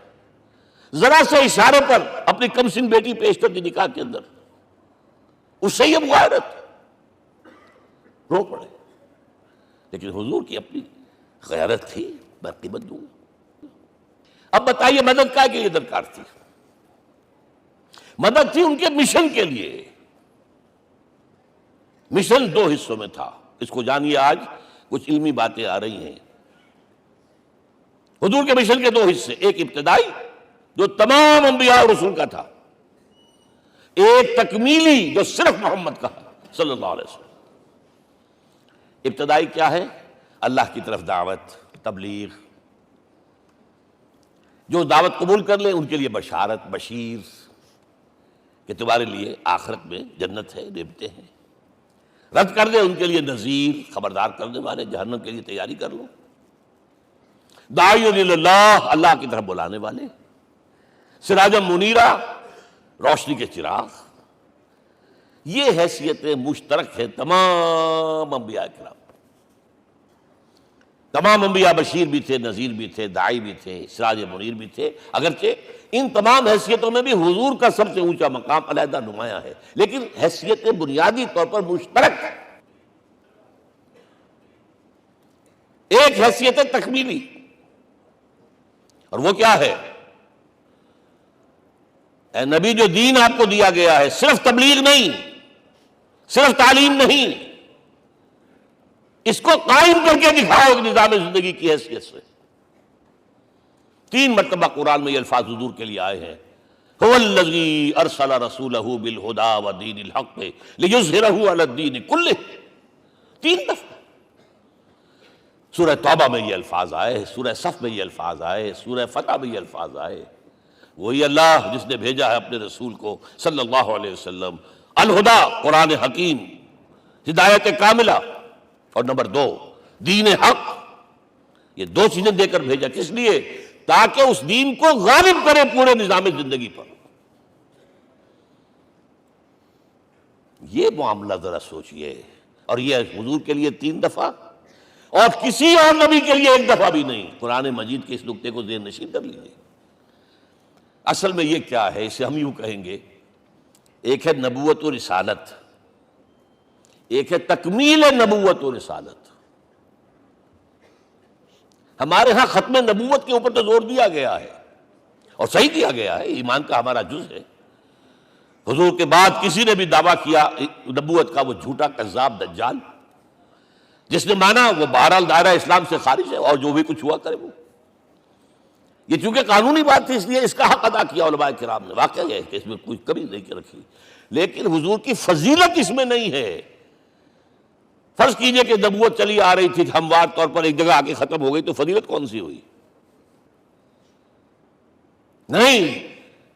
ذرا سے اشارے پر اپنی کمسن بیٹی پیش کر دی نکاح کے اندر، اس سے یہ مغایرت. رو پڑے. لیکن حضور کی اپنی غیرت تھی، میں قیمت دوں گا. اب بتائیے مدد کا کہ یہ درکار تھی؟ مدد تھی ان کے مشن کے لیے. مشن 2 حصوں میں تھا. اس کو جانیے، آج کچھ علمی باتیں آ رہی ہیں. حضور کے مشن کے 2 حصے، ایک ابتدائی جو تمام انبیاء اور رسول کا تھا، ایک تکمیلی جو صرف محمد کا صلی اللہ علیہ وسلم. ابتدائی کیا ہے؟ اللہ کی طرف دعوت، تبلیغ. جو دعوت قبول کر لیں ان کے لیے بشارت، بشیر کہ تمہارے لیے آخرت میں جنت ہے، نعمتیں ہیں. رد کر دیں ان کے لیے نذیر، خبردار کرنے والے، جہنم کے لیے تیاری کر لو. داعی اللہ، اللہ کی طرف بلانے والے. سراجا منیرہ، روشنی کے چراغ. یہ حیثیتیں مشترک ہیں تمام انبیاء کرام. تمام انبیاء بشیر بھی تھے، نذیر بھی تھے، داعی بھی تھے، سراج منیر بھی تھے. اگرچہ ان تمام حیثیتوں میں بھی حضور کا سب سے اونچا مقام علیحدہ نمایاں ہے، لیکن حیثیتیں بنیادی طور پر مشترک. ایک حیثیت تکمیلی، اور وہ کیا ہے؟ اے نبی جو دین آپ کو دیا گیا ہے صرف تبلیغ نہیں، صرف تعلیم نہیں، اس کو قائم کر کے دکھاؤ ایک نظام زندگی کی حیثیت سے. 3 مرتبہ قرآن میں یہ الفاظ حضور کے لیے آئے ہیں هو الذی ارسل رسولہ بالہدی ودین الحق لیظہرہ علی الدین کلہ. 3 دفعہ سورہ توبہ میں یہ الفاظ آئے، سورہ صف میں یہ الفاظ آئے، سورہ فتح میں یہ الفاظ آئے. وہی اللہ جس نے بھیجا ہے اپنے رسول کو صلی اللہ علیہ وسلم، الہدا قرآن حکیم، ہدایت کاملہ، اور نمبر 2 دین حق. یہ 2 چیزیں دے کر بھیجا. کس لیے؟ تاکہ اس دین کو غالب کرے پورے نظام زندگی پر. یہ معاملہ ذرا سوچئے. اور یہ حضور کے لیے 3 دفعہ، اور کسی اور نبی کے لیے 1 دفعہ بھی نہیں. قرآن مجید کے اس نقطے کو ذہن نشین کر لیجیے. اصل میں یہ کیا ہے، اسے ہم یوں کہیں گے، ایک ہے نبوت و رسالت، ایک ہے تکمیل نبوت و رسالت. ہمارے ہاں ختم نبوت کے اوپر تو زور دیا گیا ہے، اور صحیح دیا گیا ہے، ایمان کا ہمارا جز ہے. حضور کے بعد کسی نے بھی دعویٰ کیا نبوت کا، وہ جھوٹا کذاب دجال. جس نے مانا وہ بہرحال دائرہ اسلام سے خارج ہے، اور جو بھی کچھ ہوا کرے وہ. یہ چونکہ قانونی بات تھی اس لیے اس کا حق ادا کیا علماء کرام نے. واقعہ یہ ہے کہ اس میں کوئی کمی نہیں رکھی، لیکن حضور کی فضیلت اس میں نہیں ہے. فرض کیجئے کہ نبوت چلی آ رہی تھی ہموار طور پر، ایک جگہ آ کے ختم ہو گئی، تو فضیلت کون سی ہوئی؟ نہیں،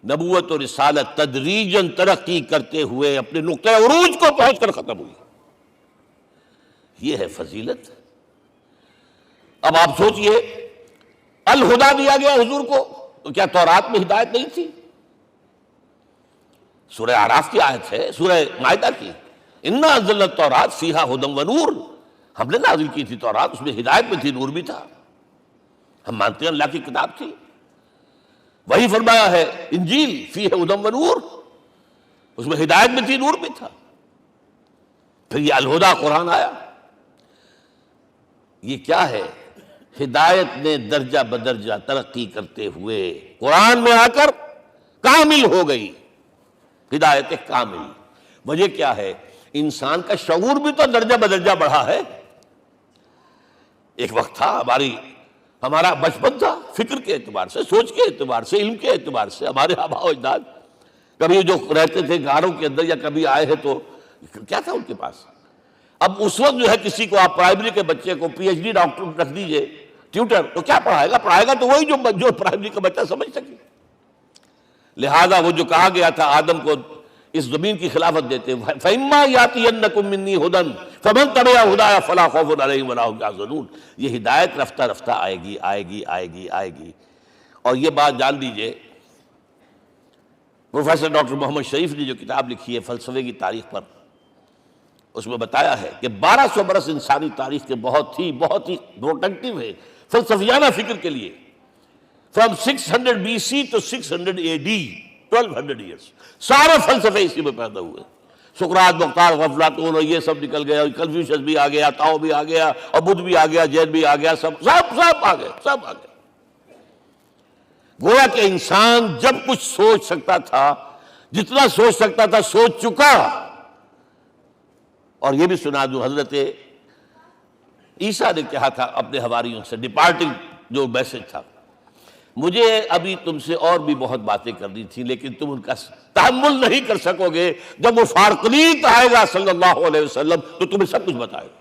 نبوت و رسالت تدریجاً ترقی کرتے ہوئے اپنے نقطۂ عروج کو پہنچ کر ختم ہوئی. یہ ہے فضیلت. اب آپ سوچئے، الہدا دیا گیا حضور کو، تو کیا تورات میں ہدایت نہیں تھی؟ سورہ اعراف کی آیت ہے، سورہ مائدہ کی، انا انزلنا التوراۃ فیہا ھدی ونور. ہم نے نازل کی تھی تورات، اس میں ہدایت بھی تھی، نور بھی تھا. ہم مانتے ہیں اللہ کی کتاب تھی. وہی فرمایا ہے انجیل فیہا ھدی ونور، اس میں ہدایت بھی تھی، نور بھی تھا. پھر یہ الہدا قرآن آیا. یہ کیا ہے؟ ہدایت نے درجہ بدرجہ ترقی کرتے ہوئے قرآن میں آ کر کامل ہو گئی. ہدایت کامل. وجہ کیا ہے؟ انسان کا شعور بھی تو درجہ بدرجہ بڑھا ہے. ایک وقت تھا ہمارا بچپن تھا، فکر کے اعتبار سے، سوچ کے اعتبار سے، علم کے اعتبار سے. ہمارے آباء و اجداد کبھی جو رہتے تھے غاروں کے اندر یا کبھی آئے ہیں تو کیا تھا ان کے پاس؟ اب اس وقت جو ہے کسی کو آپ پرائمری کے بچے کو پی ایچ ڈی ڈاکٹر رکھ دیجئے ٹیوٹر، تو کیا پڑھائے گا؟ پڑھائے گا تو وہی جو پرائمری کا بچہ سمجھ سکے. لہذا وہ جو کہا گیا تھا آدم کو اس زمین کی خلافت دیتے، فَإِمَّا يَأْتِيَنَّكُم مِّنِّي هُدًى فَمَن تَبِعَ هُدَايَ فَلَا خَوْفٌ عَلَيْهِمْ وَلَا هُمْ يَحْزَنُونَ. یہ ہدایت رفتہ رفتہ آئے گی، آئے گی، آئے گی، آئے گی. اور یہ بات جان لیجئے، پروفیسر ڈاکٹر محمد شریف نے جو کتاب لکھی ہے فلسفے کی تاریخ پر، اس میں بتایا ہے کہ 1200 برس انسانی تاریخ کے بہت ہی پروڈکٹیو ہے فلسفیانہ فکر کے لیے. From 600 BC to 600 AD 1200 years سارے فلسفے اسی میں پیدا ہوئے. سقراط، مختار، افلاطون اور یہ سب نکل گیا، کنفیوشس بھی آ گیا، تاؤ بھی آ گیا، اور بدھ بھی آ گیا، جین بھی آ گیا، سب آ گئے، سب آ گئے. گویا کہ انسان جب کچھ سوچ سکتا تھا، جتنا سوچ سکتا تھا سوچ چکا. اور یہ بھی سنا دوں، حضرت عیسیٰ نے کہا تھا اپنے حواریوں سے، ڈپارٹنگ جو میسج تھا، مجھے ابھی تم سے اور بھی بہت باتیں کرنی تھی، لیکن تم ان کا تحمل نہیں کر سکو گے. جب وہ فارقلیت آئے گا صلی اللہ علیہ وسلم تو تمہیں سب کچھ بتائے گا.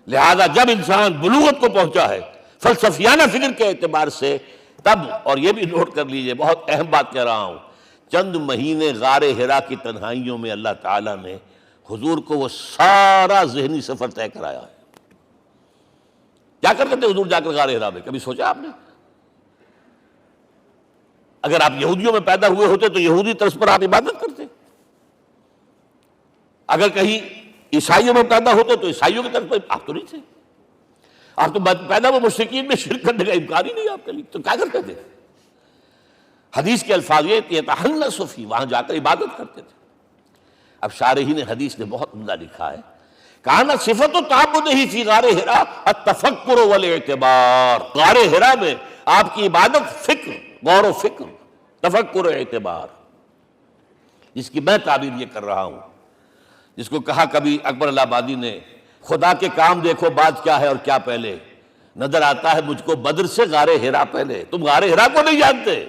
لہذا جب انسان بلوغت کو پہنچا ہے فلسفیانہ فکر کے اعتبار سے، تب، اور یہ بھی نوٹ کر لیجئے، بہت اہم بات کہہ رہا ہوں، چند مہینے غار حرا کی تنہائیوں میں اللہ تعالیٰ نے حضور کو وہ سارا ذہنی سفر طے کرایا ہے. کیا کرتے تھے حضور جا کر غار حرا میں؟ کبھی سوچا آپ نے؟ اگر آپ یہودیوں میں پیدا ہوئے ہوتے تو یہودی طرز پر آپ عبادت کرتے. اگر کہیں عیسائیوں میں پیدا ہوتے تو عیسائیوں کی طرز پر آپ تو نہیں تھے. آپ تو پیدا وہ مشرکین میں شرک کرنے کا امکان ہی نہیں آپ کے لیے. تو کیا کرتے تھے؟ حدیث کے الفاظ یہ یتحنث فی، وہاں جا کر عبادت کرتے تھے. اب شارحین حدیث نے بہت عمدہ لکھا ہے، کانا صفت تعبدہ فی غار حرا التفکر والاعتبار. غار حرا میں آپ کی عبادت فکر، غور و فکر، تفکر و اعتبار، جس کی میں تعبیر یہ کر رہا ہوں، جس کو کہا کبھی اکبر اللہ آبادی نے، خدا کے کام دیکھو بعد کیا ہے اور کیا پہلے. نظر آتا ہے مجھ کو بدر سے غار حرا پہلے. تم غار حرا کو نہیں جانتے.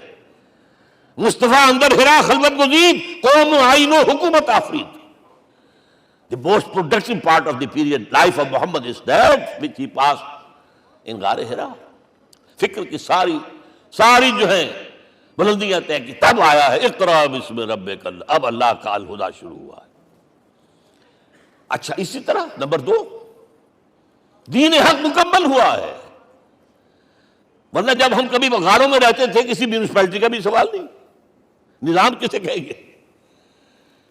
مصطفیٰ اندر ہرا خلوت گزید، قوم آئین و حکومت آفرید. The most productive part of the period life of Muhammad is that which he passed in غار ہرا. فکر کی ساری جو ہیں بلندیاں طے کی، تب آیا ہے اقرا بسم ربک، اب اللہ کا الہدا شروع ہوا ہے. اچھا، اسی طرح نمبر 2، دین حق مکمل ہوا ہے. ورنہ جب ہم کبھی غاروں میں رہتے تھے کسی میونسپلٹی کا بھی سوال نہیں، نظام کسے کہیں گے؟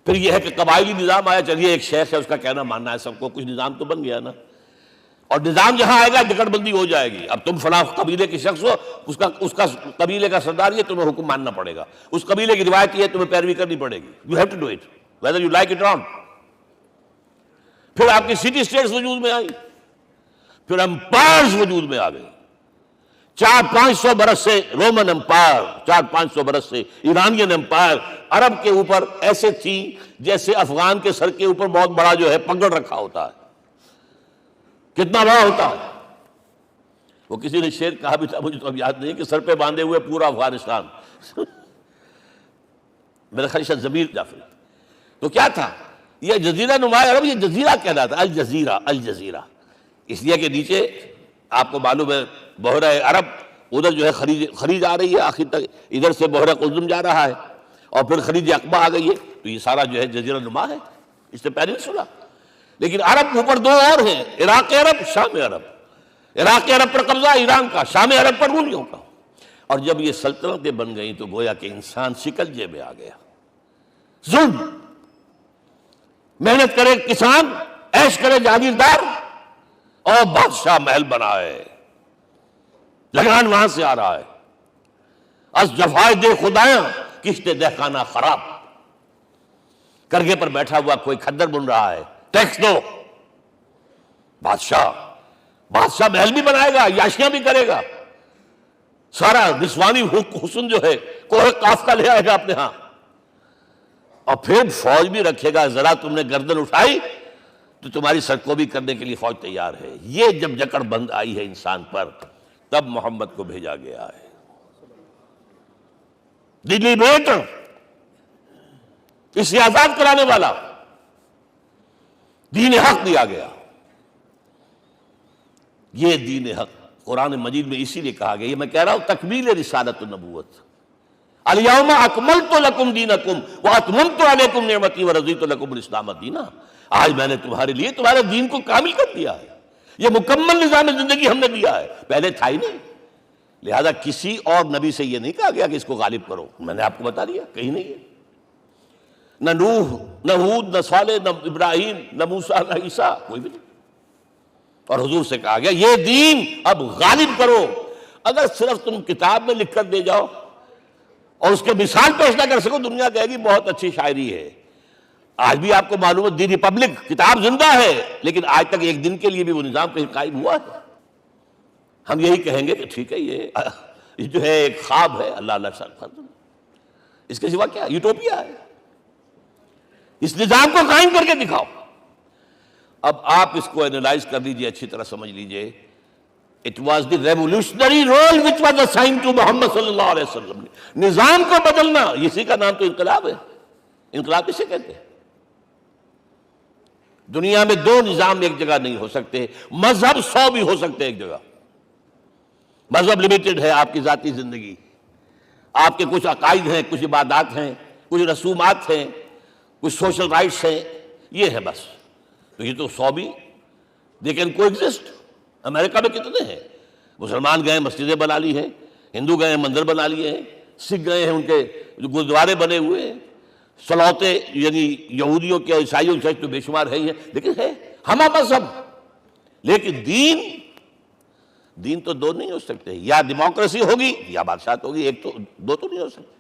پھر یہ ہے کہ قبائلی نظام آیا، چلیے ایک شیخ ہے اس کا کہنا ماننا ہے سب کو، کچھ نظام تو بن گیا نا. اور نظام جہاں آئے گا جکڑ بندی ہو جائے گی. اب تم فلاں قبیلے کے شخص ہو، اس کا قبیلے کا سردار یہ، تمہیں حکم ماننا پڑے گا. اس قبیلے کی روایت یہ ہے، تمہیں پیروی کرنی پڑے گی. You have to do it whether you like it or not. پھر آپ کی سٹی اسٹیٹس وجود میں آئی، پھر امپائرز وجود میں آ گئے. 400-500 برس سے رومن امپائر، 400-500 برس سے ایرانین امپائر عرب کے اوپر ایسے تھی جیسے افغان کے سر کے اوپر بہت بڑا جو ہے پگڑ رکھا ہوتا ہے. کتنا بڑا ہوتا ہے؟ وہ کسی نے شعر کہا بھی تھا، مجھے تو اب یاد نہیں، کہ سر پہ باندھے ہوئے پورا افغانستان. میرا خیال شاید ضمیر جعفری. تو کیا تھا یہ جزیرہ نما عرب؟ یہ جزیرہ کہلاتا ہے، الجزیرہ. اس لیے کہ نیچے آپ کو معلوم ہے بحیرہ عرب، ادھر جو ہے خلیج آ رہی ہے آخر تک، ادھر سے بحیرہ قلزم جا رہا ہے، اور پھر خلیج عقبہ آ گئی ہے. تو یہ سارا جو ہے جزیرہ نما ہے، اس سے پیننسولا. لیکن عرب اوپر 2 اور ہیں، عراق عرب، شام عرب. عراق عرب پر قبضہ ایران کا، شام عرب پر رومیوں کا. اور جب یہ سلطنتیں بن گئیں تو گویا کہ انسان شکنجے میں آ گیا. ظلم، محنت کرے کسان، عیش کرے جاگیردار، اور بادشاہ محل بنائے. لگان وہاں سے آ رہا ہے. از جفائے دے خدایاں کشتے دہقانہ خراب. کرگے پر بیٹھا ہوا کوئی کھدر بن رہا ہے، ٹیکس دو. بادشاہ محل بھی بنائے گا، عیاشیاں بھی کرے گا، سارا نسوانی حسن جو ہے کوہ قاف کا لے آئے گا اپنے ہاں، اور پھر فوج بھی رکھے گا. ذرا تم نے گردن اٹھائی تو تمہاری سرکوبی کرنے کے لیے فوج تیار ہے. یہ جب جکڑ بند آئی ہے انسان پر، تب محمد کو بھیجا گیا ہے. دلی بیٹر، اسے آزاد کرانے والا، دین حق دیا گیا. یہ دین حق قرآن مجید میں اسی لیے کہا گیا، یہ میں کہہ رہا ہوں تکمیل رسالت النبوت. الیوم اکملت لکم دینکم واتممت علیکم نعمتی ورضیت لکم الاسلام دینا. آج میں نے تمہارے لیے تمہارے دین کو کامل کر دیا ہے. یہ مکمل نظام زندگی ہم نے دیا ہے، پہلے تھا ہی نہیں. لہذا کسی اور نبی سے یہ نہیں کہا گیا کہ اس کو غالب کرو. میں نے آپ کو بتا دیا کہیں نہیں ہے. نہ نوح، نہ ہود، نہ صالح، نہ ابراہیم، نہ موسیٰ، نہ عیسیٰ، کوئی بھی نہیں. اور حضور سے کہا گیا یہ دین اب غالب کرو. اگر صرف تم کتاب میں لکھ کر دے جاؤ اور اس کے مثال پیش نہ کر سکو، دنیا کہے گی بہت اچھی شاعری ہے. آج بھی آپ کو معلوم ہے دی ریپبلک کتاب زندہ ہے، لیکن آج تک ایک دن کے لیے بھی وہ نظام کہیں قائم ہوا ہے. ہم یہی کہیں گے کہ ٹھیک ہے یہ جو ہے ایک خواب ہے، اللہ اللہ فرض، اس کے سوا کیا یوٹوپیا ہے. اس نظام کو قائم کر کے دکھاؤ. اب آپ اس کو اینالائز کر لیجئے، اچھی طرح سمجھ لیجئے. It was the revolutionary role which was assigned to محمد صلی اللہ علیہ وسلم. نظام کو بدلنا، اسی کا نام تو انقلاب ہے. انقلاب کسے کہتے ہیں؟ دنیا میں 2 نظام ایک جگہ نہیں ہو سکتے. مذہب 100 بھی ہو سکتے ایک جگہ. مذہب لمیٹڈ ہے، آپ کی ذاتی زندگی، آپ کے کچھ عقائد ہیں، کچھ عبادات ہیں، کچھ رسومات ہیں، کچھ سوشل رائٹس ہیں، یہ ہے بس. تو یہ تو 100 بھی they can coexist. امریکہ میں کتنے ہیں؟ مسلمان گئے مسجدیں بنا لی ہیں، ہندو گئے مندر بنا لیے ہیں، سکھ گئے ہیں ان کے جو گردوارے بنے ہوئے ہیں، سلوتے یعنی یہودیوں کے عیسائیوں کے تو بے شمار ہے ہی ہے، لیکن ہے ہمہ مذہب. لیکن دین تو 2 نہیں ہو سکتے. یا ڈیموکریسی ہوگی یا بادشاہت ہوگی. ایک تو 2 تو نہیں ہو سکتے.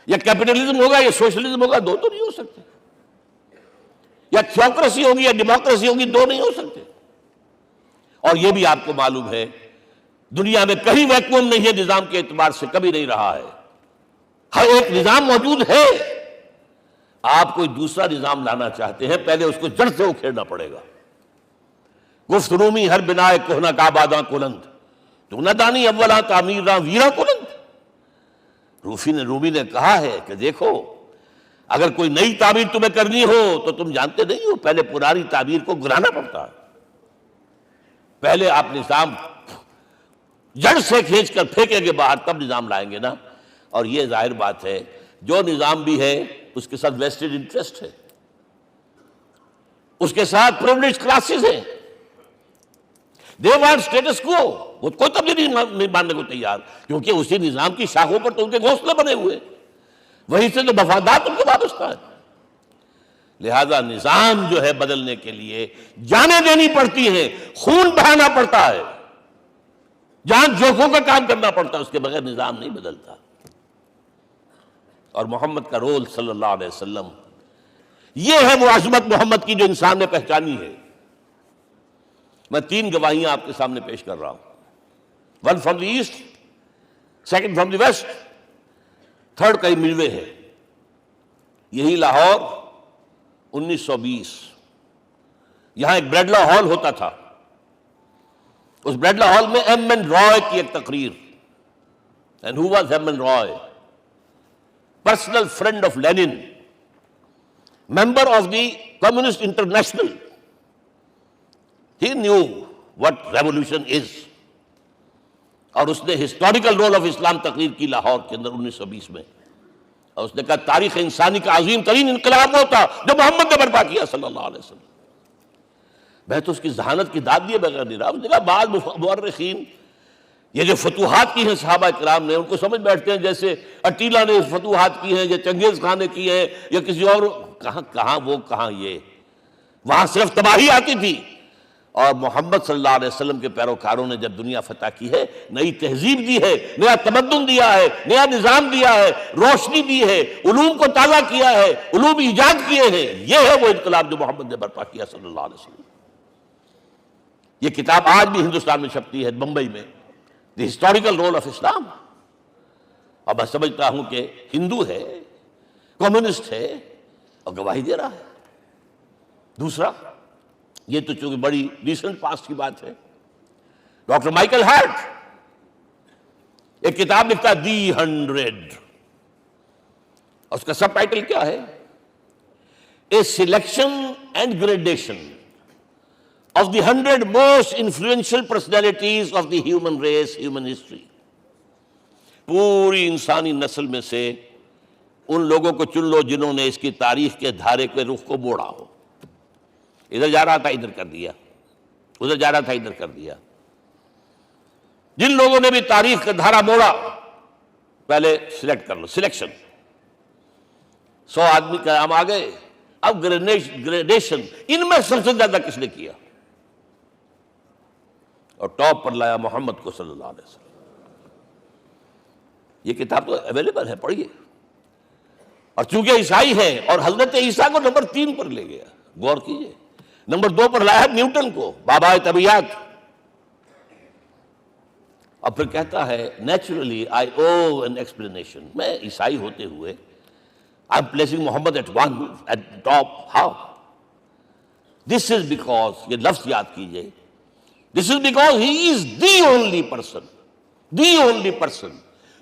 یا کیپٹلزم ہوگا یا سوشلزم ہوگا، 2 تو نہیں ہو سکتے. یا تھیوکریسی ہوگی یا ڈیموکریسی ہوگی، 2 نہیں ہو سکتے. اور یہ بھی آپ کو معلوم ہے دنیا میں کہیں ویکیوم نہیں ہے نظام کے اعتبار سے، کبھی نہیں رہا ہے. ہر ایک نظام موجود ہے. آپ کوئی دوسرا نظام لانا چاہتے ہیں، پہلے اس کو جڑ سے اکھیڑنا پڑے گا. گفت رومی ہر بنائے کوہنا کا باداں کلند، تو نہ دانی اولا تعمیر راں ویرا کلند. رومی نے کہا ہے کہ دیکھو اگر کوئی نئی تعبیر تمہیں کرنی ہو تو تم جانتے نہیں ہو پہلے پرانی تعبیر کو گرانا پڑتا ہے، پہلے آپ نظام جڑ سے کھینچ کر پھینکیں گے باہر تب نظام لائیں گے نا۔ اور یہ ظاہر بات ہے جو نظام بھی ہے اس کے ساتھ ویسٹڈ انٹرسٹ ہے، اس کے ساتھ پریولیج کلاسز ہیں، دے وانٹ اسٹیٹس کو، وہ کوئی تبدیلی نہیں ماننے کو تیار، کیونکہ اسی نظام کی شاخوں پر تو ان کے گھونسلے بنے ہوئے، وہیں سے تو مفادات ان کے وابستہ ہے۔ لہذا نظام جو ہے بدلنے کے لیے جانیں دینی پڑتی ہیں، خون بہانا پڑتا ہے، جان جوکھوں کا کام کرنا پڑتا ہے، اس کے بغیر نظام نہیں بدلتا۔ اور محمد کا رول صلی اللہ علیہ وسلم، یہ ہے وہ عظمت محمد کی جو انسان نے پہچانی ہے۔ میں 3 گواہیاں آپ کے سامنے پیش کر رہا ہوں، 1 from the east, 2 from the west, 3 کئی ملوے ہے۔ یہی لاہور 1920، یہاں ایک بریڈلا ہال ہوتا تھا، اس بریڈلا ہال میں ایم این رائے کی ایک تقریر، and who was M N Roy? Personal friend of Lenin, member of the Communist International. He knew what revolution is. اور اس نے ہسٹوریکل رول آف اسلام تقریر کی لاہور کے اندر 1920 میں، اور اس نے کہا تاریخ انسانی کا عظیم ترین انقلاب وہ تھا جو محمد نے برپا کیا صلی اللہ علیہ وسلم۔ میں تو اس کی ذہانت کی داد دیے بغیر نہیں رہا۔ اس نے کہا بعض مورخین یہ جو فتوحات کی ہیں صحابہ کرام نے، ان کو سمجھ بیٹھتے ہیں جیسے اٹیلا نے فتوحات کی ہیں یا چنگیز خان نے کی ہیں یا کسی اور، کہاں وہ کہاں یہ، وہاں صرف تباہی آتی تھی۔ اور محمد صلی اللہ علیہ وسلم کے پیروکاروں نے جب دنیا فتح کی ہے، نئی تہذیب دی ہے، نیا تمدن دیا ہے، نیا نظام دیا ہے، روشنی دی ہے، علوم کو تازہ کیا ہے، علوم ایجاد کیے ہیں، یہ ہے وہ انقلاب جو محمد نے برپا کیا صلی اللہ علیہ وسلم۔ یہ کتاب آج بھی ہندوستان میں چھپتی ہے، بمبئی میں، دی ہسٹوریکل رول آف اسلام۔ اور میں سمجھتا ہوں کہ ہندو ہے، کمیونسٹ ہے اور گواہی دے رہا ہے۔ دوسرا، یہ تو چونکہ بڑی ریسنٹ پاسٹ کی بات ہے، ڈاکٹر مائیکل ہارٹ ایک کتاب لکھتا ہے دی 100، اور اس کا سب ٹائٹل کیا ہے؟ A selection and gradation of the 100 most influential personalities of the human race, human history۔ پوری انسانی نسل میں سے ان لوگوں کو چن لو جنہوں نے اس کی تاریخ کے دھارے کے رخ کو موڑا ہو، ادھر جا رہا تھا ادھر کر دیا، ادھر جا رہا تھا ادھر کر دیا۔ جن لوگوں نے بھی تاریخ کا دھارا موڑا، پہلے سلیکٹ کر لو، سلیکشن۔ 100 آدمی کا نام آ گئے، اب گریڈیشن، ان میں سب سے زیادہ کس نے کیا؟ اور ٹاپ پر لایا محمد کو صلی اللہ علیہ وسلم۔ یہ کتاب تو اویلیبل ہے، پڑھیے۔ اور چونکہ عیسائی ہے اور حضرت عیسیٰ کو نمبر 3 پر لے گیا، غور کیجئے۔ نمبر 2 پر لایا نیوٹن کو، بابا طبیعت، اور پھر کہتا ہے naturally I owe an explanation, میں عیسائی ہوتے ہوئے I am placing Muhammad at top. How? This is because, یہ لفظ یاد کیجئے، this is because he is the only person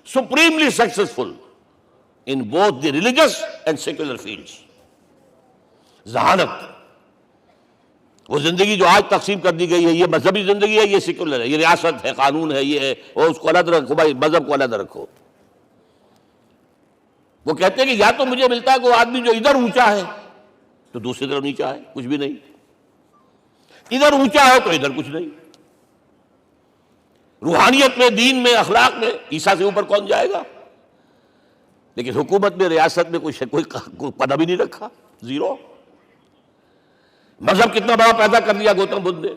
supremely successful in both the religious and secular fields۔ ذہانت، وہ زندگی جو آج تقسیم کر دی گئی ہے، یہ مذہبی زندگی ہے، یہ سیکولر ہے، یہ ریاست ہے، قانون ہے، یہ ہے، اور اس کو علیحدہ رکھو بھائی، مذہب کو علیحدہ رکھو۔ وہ کہتے ہیں کہ یا تو مجھے ملتا ہے کہ وہ آدمی جو ادھر اونچا ہے تو دوسری طرف نیچا ہے، کچھ بھی نہیں، ادھر اونچا ہے تو ادھر کچھ نہیں۔ روحانیت میں، دین میں، اخلاق میں عیسیٰ سے اوپر کون جائے گا؟ لیکن حکومت میں، ریاست میں کوئی پدہ بھی نہیں رکھا، زیرو۔ مذہب کتنا بڑا پیدا کر دیا گوتم بدھ نے،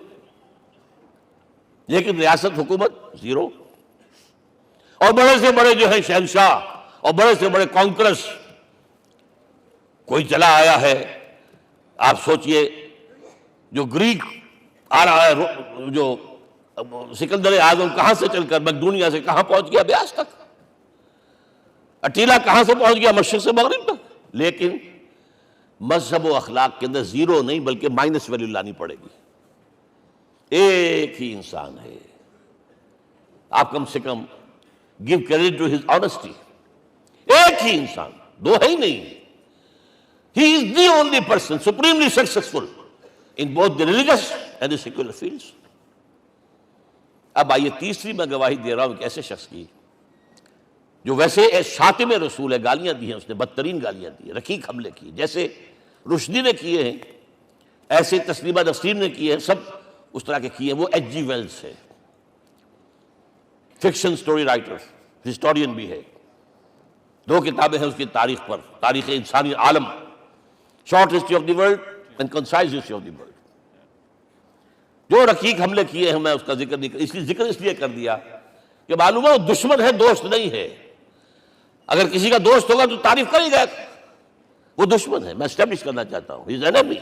لیکن ریاست، حکومت زیرو۔ اور بڑے سے بڑے جو ہیں شہنشاہ اور بڑے سے بڑے کانکرس، کوئی چلا آیا ہے، آپ سوچئے جو گریک آ رہا ہے، جو سکندر اعظم کہاں سے چل کر مقدونیہ سے کہاں پہنچ گیا؟ بیاس تک۔ اٹیلا کہاں سے پہنچ گیا؟ مشرق سے مغرب تک۔ لیکن مذہب و اخلاق کے اندر زیرو نہیں بلکہ مائنس ویلیو لانی پڑے گی۔ ایک ہی انسان ہے، آپ کم سے کم give credit to his honesty، ایک ہی انسان، دو ہے ہی نہیں. He is the only person supremely successful in both the religious and the secular fields. اب آئیے تیسری میں گواہی دے رہا ہوں ایک ایسے شخص کی جو ویسے شاتم رسول ہے، گالیاں دی ہیں اس نے، بدترین گالیاں دی ہیں، رقیق حملے کیے، جیسے رشدی نے کیے ہیں ایسے تسلیمہ نسرین نے کیے ہیں، سب اس طرح کے کیے ہیں. وہ ایچ جی ویلز ہے، فکشن سٹوری رائٹر، ہسٹورین بھی ہے. 2 کتابیں ہیں اس کی تاریخ پر، تاریخ انسانی عالم، short history of the world and concise history of the world. جو رقیق حملے کیے ہیں میں اس کا ذکر نہیں، اس لیے کر دیا کہ معلوم ہے وہ دشمن ہے، دوست نہیں ہے. اگر کسی کا دوست ہوگا تو تعریف کرے گا، وہ دشمن ہے. میں اسٹیبلش کرنا چاہتا ہوں ہی از انیمی.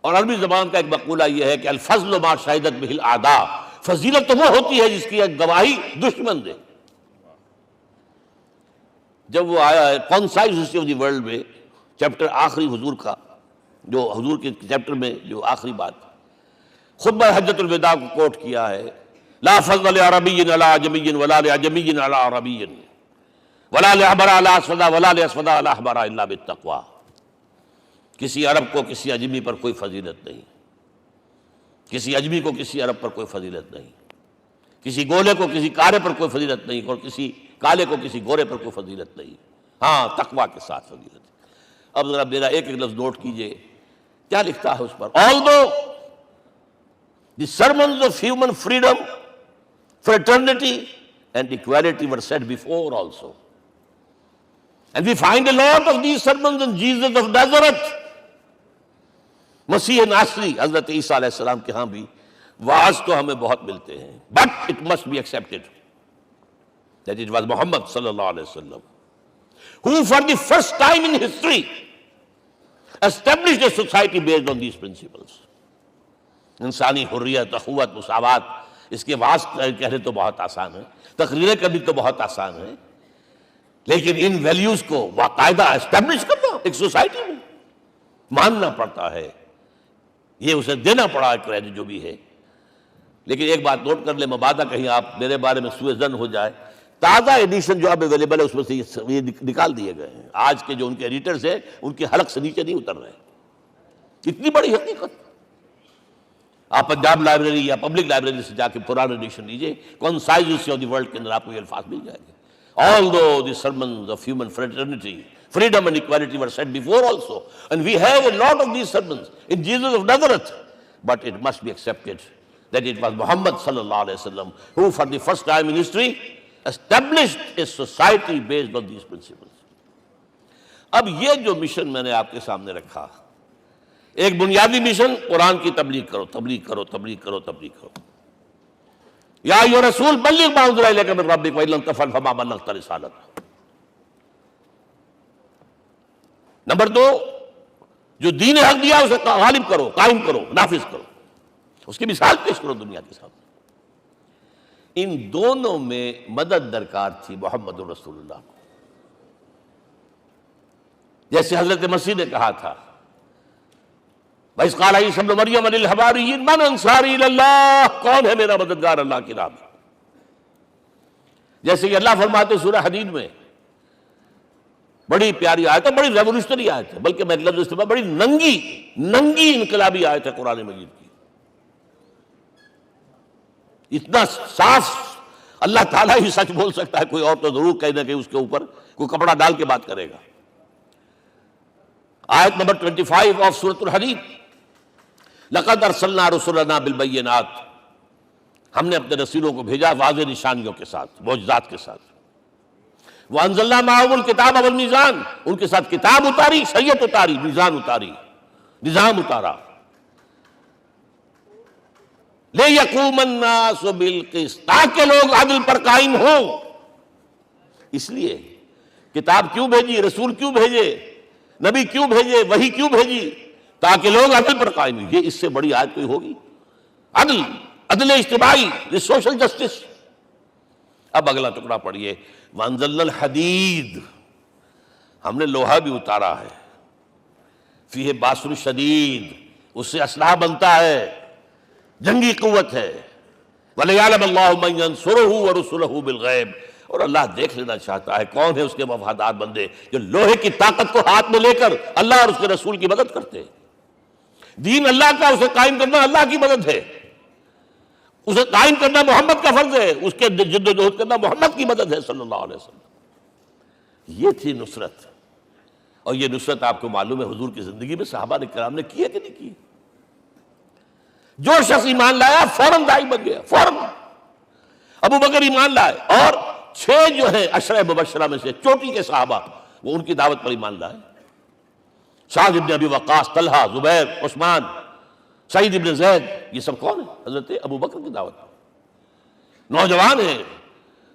اور عربی زبان کا ایک مقولہ یہ ہے کہ الفضل ما شہدت بہ الاعداء، فضیلت تو وہ ہوتی ہے جس کی گواہی دشمن دے. جب وہ آیا ہے concise history of the world میں چیپٹر آخری حضور کا، جو حضور کے چیپٹر میں جو آخری بات خطبہ حجۃ الوداع کو کوٹ کیا ہے، لا فضل لعربی علی عجمی ولا لعجمی علی عربی ولا لأحمر علی اسود ولا لأسود علی احمر الا بالتقوی. کسی عرب کو کسی عجمی پر کوئی فضیلت نہیں، کسی عجمی کو کسی عرب پر کوئی فضیلت نہیں، کسی گولے کو کسی کارے پر کوئی فضیلت نہیں، اور کسی کالے کو کسی گورے پر کوئی فضیلت نہیں، ہاں تقویٰ کے ساتھ فضیلت ہے. اب ذرا میرا ایک لفظ نوٹ کیجئے، کیا لکھتا ہے اس پر؟ Although the sermons of human freedom, fraternity and equality were said before also, and we find a lot of these sermons in Jesus of Nazareth. مسیح ناصری حضرت عیسیٰ علیہ السلام کے ہاں بھی واعظ تو ہمیں بہت ملتے ہیں، but it must be accepted that it was Muhammad صلی اللہ علیہ وسلم who for the first time in history established a society based on these principles. انسانی حریت، اخوت، مساوات، اس کے واعظ کہنے تو بہت آسان ہے، تقریریں کرنی تو بہت آسان ہے، لیکن ان ویلیوز کو باقاعدہ اسٹیبلش کرنا ایک سوسائٹی میں ماننا پڑتا ہے. یہ اسے دینا پڑا کریڈٹ جو بھی ہے. لیکن ایک بات نوٹ کر لیں، مبادہ کہیں آپ میرے بارے میں سوء ظن ہو جائے، تازہ ایڈیشن جو اب اویلیبل ہے اس میں سے یہ نکال دیے گئے ہیں. آج کے جو ان کے ایڈیٹرز ہیں ان کے حلق سے نیچے نہیں اتر رہے. اتنی بڑی حقیقت. آپ پنجاب لائبریری یا پبلک لائبریری سے جا کے پرانا ایڈیشن لیجئے، concise history of the world کے اندر آپ کو یہ الفاظ مل جائیں گے. Although the sermons of human fraternity, freedom and equality were said before also, and we have a lot of these sermons in Jesus of Nazareth, but it must be accepted that it was Muhammad sallallahu alaihi wasallam who for the first time in history established a society based on these principles. اب یہ جو مشن میں نے آپ کے سامنے رکھا، ایک بنیادی مشن، قرآن کی تبلیغ کرو، تبلیغ کرو، تبلیغ کرو، تبلیغ کرو. یا ایھا رسول بلغ ما انزل الیک من ربک وان لم تفعل فما بلغت رسالتہ. نمبر 2، جو دین حق دیا اسے غالب کرو، قائم کرو، نافذ کرو، اس کی مثال پیش کرو دنیا کے سامنے. ان دونوں میں مدد درکار تھی محمد رسول اللہ کو. جیسے حضرت مسیح نے کہا تھا، وَإِذْ قَالَ عِيسَىٰ ابْنُ مَرْيَمَ لِلْحَوَارِيِّينَ مَنْ أَنصَارِي إِلَى اللَّهِ، کون ہے میرا مددگار اللہ کی راہ میں. جیسے کہ اللہ فرماتے سورہ حدید میں، بڑی پیاری آیت ہے، بڑی ریولوشنری آیت ہے، بلکہ میں ایک لفظ استعمال، بڑی ننگی انقلابی آیت ہے قرآن مجید کی. اتنا صاف اللہ تعالیٰ ہی سچ بول سکتا ہے، کوئی اور تو ضرور کہیں نہ کہیں اس کے اوپر کوئی کپڑا ڈال کے بات کرے گا. آیت نمبر 25 آف سورۃ الحدید، لقد ارسلنا رسلنا بالبینات، ہم نے اپنے رسولوں کو بھیجا واضح نشانیوں کے ساتھ، معجزات کے ساتھ. وانزلنا معهم الکتاب والمیزان، ان کے ساتھ کتاب اتاری، شریعت اتاری، میزان اتاری، نظام اتارا. لِيَقُومَ النَّاسُ بِالْقِسْطِ، تاکہ لوگ عدل پر قائم ہوں. اس لیے کتاب کیوں بھیجی، رسول کیوں بھیجے، نبی کیوں بھیجے، وحی کیوں بھیجی؟ تاکہ لوگ عدل پر قائم ہوں. یہ اس سے بڑی آیت کوئی ہوگی؟ عدل اجتماعی، سوشل جسٹس. اب اگلا ٹکڑا پڑھیے، وَأَنزَلْنَا الْحَدِيدَ، ہم نے لوہا بھی اتارا ہے، فیہ باس شدید، اس سے اسلحہ بنتا ہے، جنگی قوت ہے. وَلِيَعْلَمَ اللَّهُ مَن يَنصُرُهُ وَرُسُلَهُ بِالْغَيْبِ، اور اللہ دیکھ لینا چاہتا ہے کون ہے اس کے وفادار بندے جو لوہے کی طاقت کو ہاتھ میں لے کر اللہ اور اس کے رسول کی مدد کرتے ہیں۔ دین اللہ کا، اسے قائم کرنا اللہ کی مدد ہے، اسے قائم کرنا محمد کا فرض ہے، اس کے جد و جہد کرنا محمد کی مدد ہے صلی اللہ علیہ وسلم۔ یہ تھی نصرت، اور یہ نصرت آپ کو معلوم ہے حضور کی زندگی میں صحابہ کرام نے کی ہے کہ نہیں کی؟ جو شخص ایمان لایا فوراً داعی بن گیا، فوراً۔ ابو بکر ایمان لائے، اور 6 جو ہیں عشرہ مبشرہ میں سے چوٹی کے صحابہ، وہ ان کی دعوت پر ایمان لائے۔ سعد بن ابی وقاص، طلحہ، زبیر، عثمان، سعید بن زید، یہ سب کون ہیں؟ حضرت ابو بکر کی دعوت۔ نوجوان ہیں،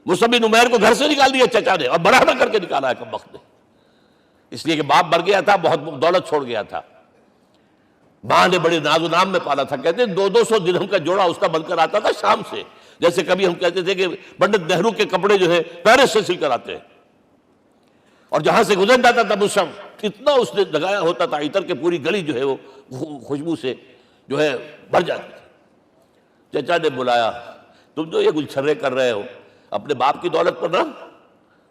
مصعب بن عمیر کو گھر سے نکال دیا چچا نے، اور برہنہ کر کے نکالا ہے کم وقت نے، اس لیے کہ باپ مر گیا تھا، بہت دولت چھوڑ گیا تھا، ماں نے بڑے ناز و نام میں پالا تھا، کہتے ہیں 200 درہم کا جوڑا اس کا بن کر آتا تھا شام سے، جیسے کبھی ہم کہتے تھے کہ پنڈت نہرو کے کپڑے جو ہے پیرس سے سل کر آتے ہیں، اور جہاں سے گزر جاتا تھا مصعب، اتنا اس نے لگایا ہوتا تھا عطر کہ پوری گلی جو ہے وہ خوشبو سے جو ہے بھر جاتی تھی۔ چچا نے بلایا، تم جو یہ گلچھرے کر رہے ہو اپنے باپ کی دولت پر نہ،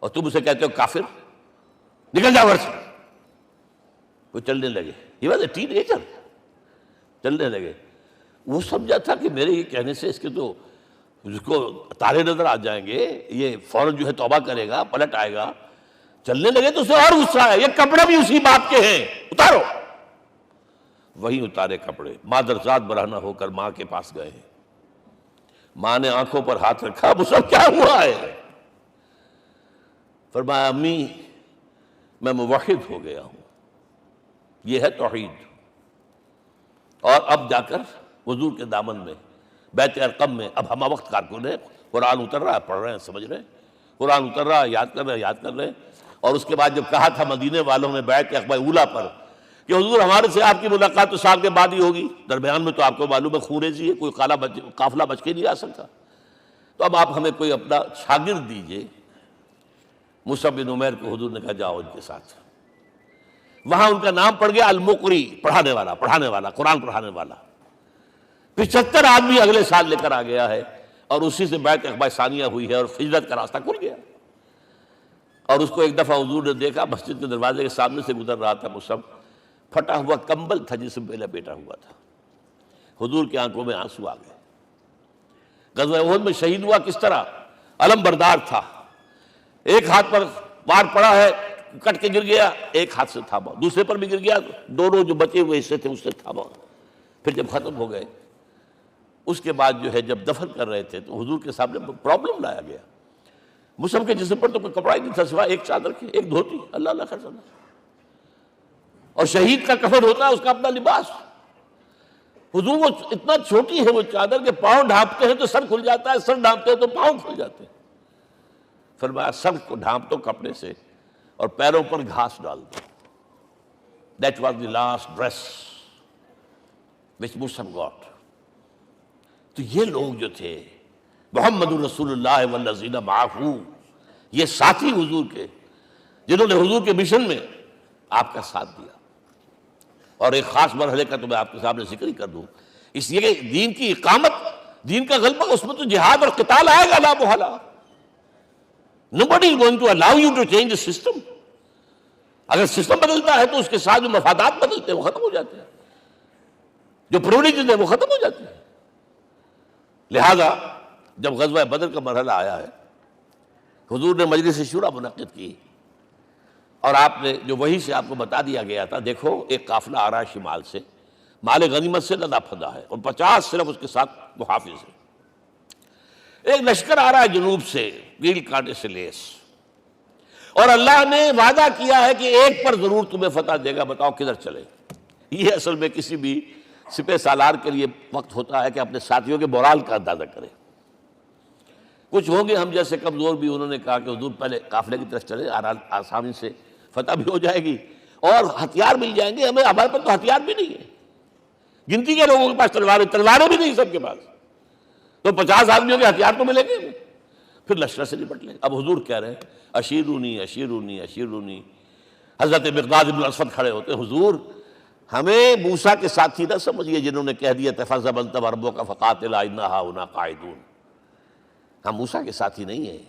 اور تم اسے کہتے ہو کافر، نکل جاؤ گھر سے۔ وہ چلنے لگے، یہ واز اے ٹین ایجر، چلنے لگے۔ وہ سمجھا تھا کہ میرے یہ کہنے سے اس کے تو اس کو تارے نظر آ جائیں گے، یہ فوراً جو ہے توبہ کرے گا، پلٹ آئے گا۔ چلنے لگے تو اسے اور غصہ آیا، یہ کپڑے بھی اسی باپ کے ہیں، اتارو۔ وہی اتارے کپڑے، مادرزاد برہنہ ہو کر ماں کے پاس گئے، ماں نے آنکھوں پر ہاتھ رکھا، مصعب کیا ہوا ہے؟ فرمایا امی میں موحد ہو گیا ہوں، یہ ہے توحید۔ اور اب جا کر حضور کے دامن میں بیت ارقم میں اب ہمہ وقت کارکن ہے، قرآن اتر رہا ہے، پڑھ رہے ہیں، سمجھ رہے ہیں، قرآن اتر رہا ہے، یاد کر رہے ہیں۔ اور اس کے بعد جب کہا تھا مدینے والوں نے بیعت عقبہ اولیٰ پر کہ حضور ہمارے سے آپ کی ملاقات تو سال کے بعد ہی ہوگی، درمیان میں تو آپ کو معلوم ہے خونریزی ہے، کوئی قافلہ بچ کے نہیں آ سکتا، تو اب آپ ہمیں کوئی اپنا شاگرد دیجئے۔ مصعب بن عمیر کو حضور نے کہا جاؤ ان کے ساتھ۔ وہاں ان کا نام پڑ گیا المقری، پڑھانے والا، قرآن پڑھانے والا۔ 75 آدمی اگلے سال لے کر آ گیا ہے، اور اسی سے بیعت عقبہ ثانیہ ہوئی ہے، اور ہجرت کا راستہ کھل گیا۔ اور اس کو ایک دفعہ حضور نے دیکھا، مسجد کے دروازے کے سامنے سے گزر رہا تھا مصعب، پھٹا ہوا کمبل تھا جسم پہ لپیٹا ہوا تھا۔ حضور کی آنکھوں میں آنسو آ گئے۔ غزوہ احد میں شہید ہوا کس طرح؟ علم بردار تھا، ایک ہاتھ پر وار پڑا ہے، کٹ کے گر گیا، ایک ہاتھ سے تھاما، دوسرے پر بھی گر گیا، دونوں جو بچے ہوئے حصے تھے اس سے تھاما۔ پھر جب ختم ہو گئے، اس کے بعد جو ہے جب دفن کر رہے تھے تو حضور کے سامنے پرابلم لایا گیا۔ مصعب کے جسم پر تو کوئی کپڑا ہی نہیں تھا سوائے ایک چادر کے، ایک دھوتی، اللہ اللہ خیر صلی۔ اور شہید کا کفن ہوتا ہے اس کا اپنا لباس۔ حضور وہ اتنا چھوٹی ہے وہ چادر کہ پاؤں ڈھانپتے ہیں تو سر کھل جاتا ہے، سر ڈھانپتے ہیں تو پاؤں کھل جاتے ہیں۔ فرمایا سر کو ڈھانپ دو کپڑے سے اور پیروں پر گھاس ڈال دو۔ That was the last dress which Mus'ab got۔ تو یہ لوگ جو تھے محمد رسول اللہ والذین معہ، یہ ساتھی حضور کے، جنہوں نے حضور کے مشن میں آپ کا ساتھ دیا۔ اور ایک خاص مرحلے کا تو میں آپ کے سامنے ذکر ہی کر دوں، اس لیے کہ دین کی اقامت، دین کا غلبہ، اس میں تو جہاد اور قتال آئے گا لا محالہ۔ Nobody is going to allow you to change the system۔ اگر سسٹم بدلتا ہے تو اس کے ساتھ جو مفادات بدلتے ہیں وہ ختم ہو جاتے ہیں، جو پرولیجز ہیں وہ ختم ہو جاتے ہیں۔ لہذا جب غزوہ بدر کا مرحلہ آیا ہے، حضور نے مجلس شورا منعقد کی، اور آپ نے جو وہی سے آپ کو بتا دیا گیا تھا، دیکھو ایک قافلہ آ رہا ہے شمال سے، مال غنیمت سے لدا پھدا ہے، اور 50 صرف اس کے ساتھ محافظ ہیں۔ ایک لشکر آ رہا ہے جنوب سے، کیل کانٹے سے لیس، اور اللہ نے وعدہ کیا ہے کہ ایک پر ضرور تمہیں فتح دے گا، بتاؤ کدھر چلے۔ یہ اصل میں کسی بھی سپہ سالار کے لیے وقت ہوتا ہے کہ اپنے ساتھیوں کے مورال کا اندازہ کرے۔ کچھ ہوں گے ہم جیسے کمزور بھی، انہوں نے کہا کہ حضور پہلے قافلے کی طرف چلے، آسانی سے فتح بھی ہو جائے گی اور ہتھیار مل جائیں گے، ہمارے پاس تو ہتھیار بھی نہیں ہے، گنتی کے لوگوں کے پاس تلواریں بھی نہیں سب کے پاس، تو 50 آدمیوں کے ہتھیار تو ملیں گے، پھر لشکر سے نپٹ لیں۔ اب حضور کہہ رہے ہیں اشیرونی اشیرونی اشیرونی۔ حضرت مقداد بن اسود کھڑے ہوتے، حضور ہمیں موسیٰ کے ساتھی نہ سمجھیے جنہوں نے کہہ دیا فَاذْهَبْ أَنْتَ وَرَبُّكَ فَقَاتِلَا إِنَّا هَاهُنَا قَاعِدُونَ۔ ہم موسیٰ کے ساتھی نہیں ہیں،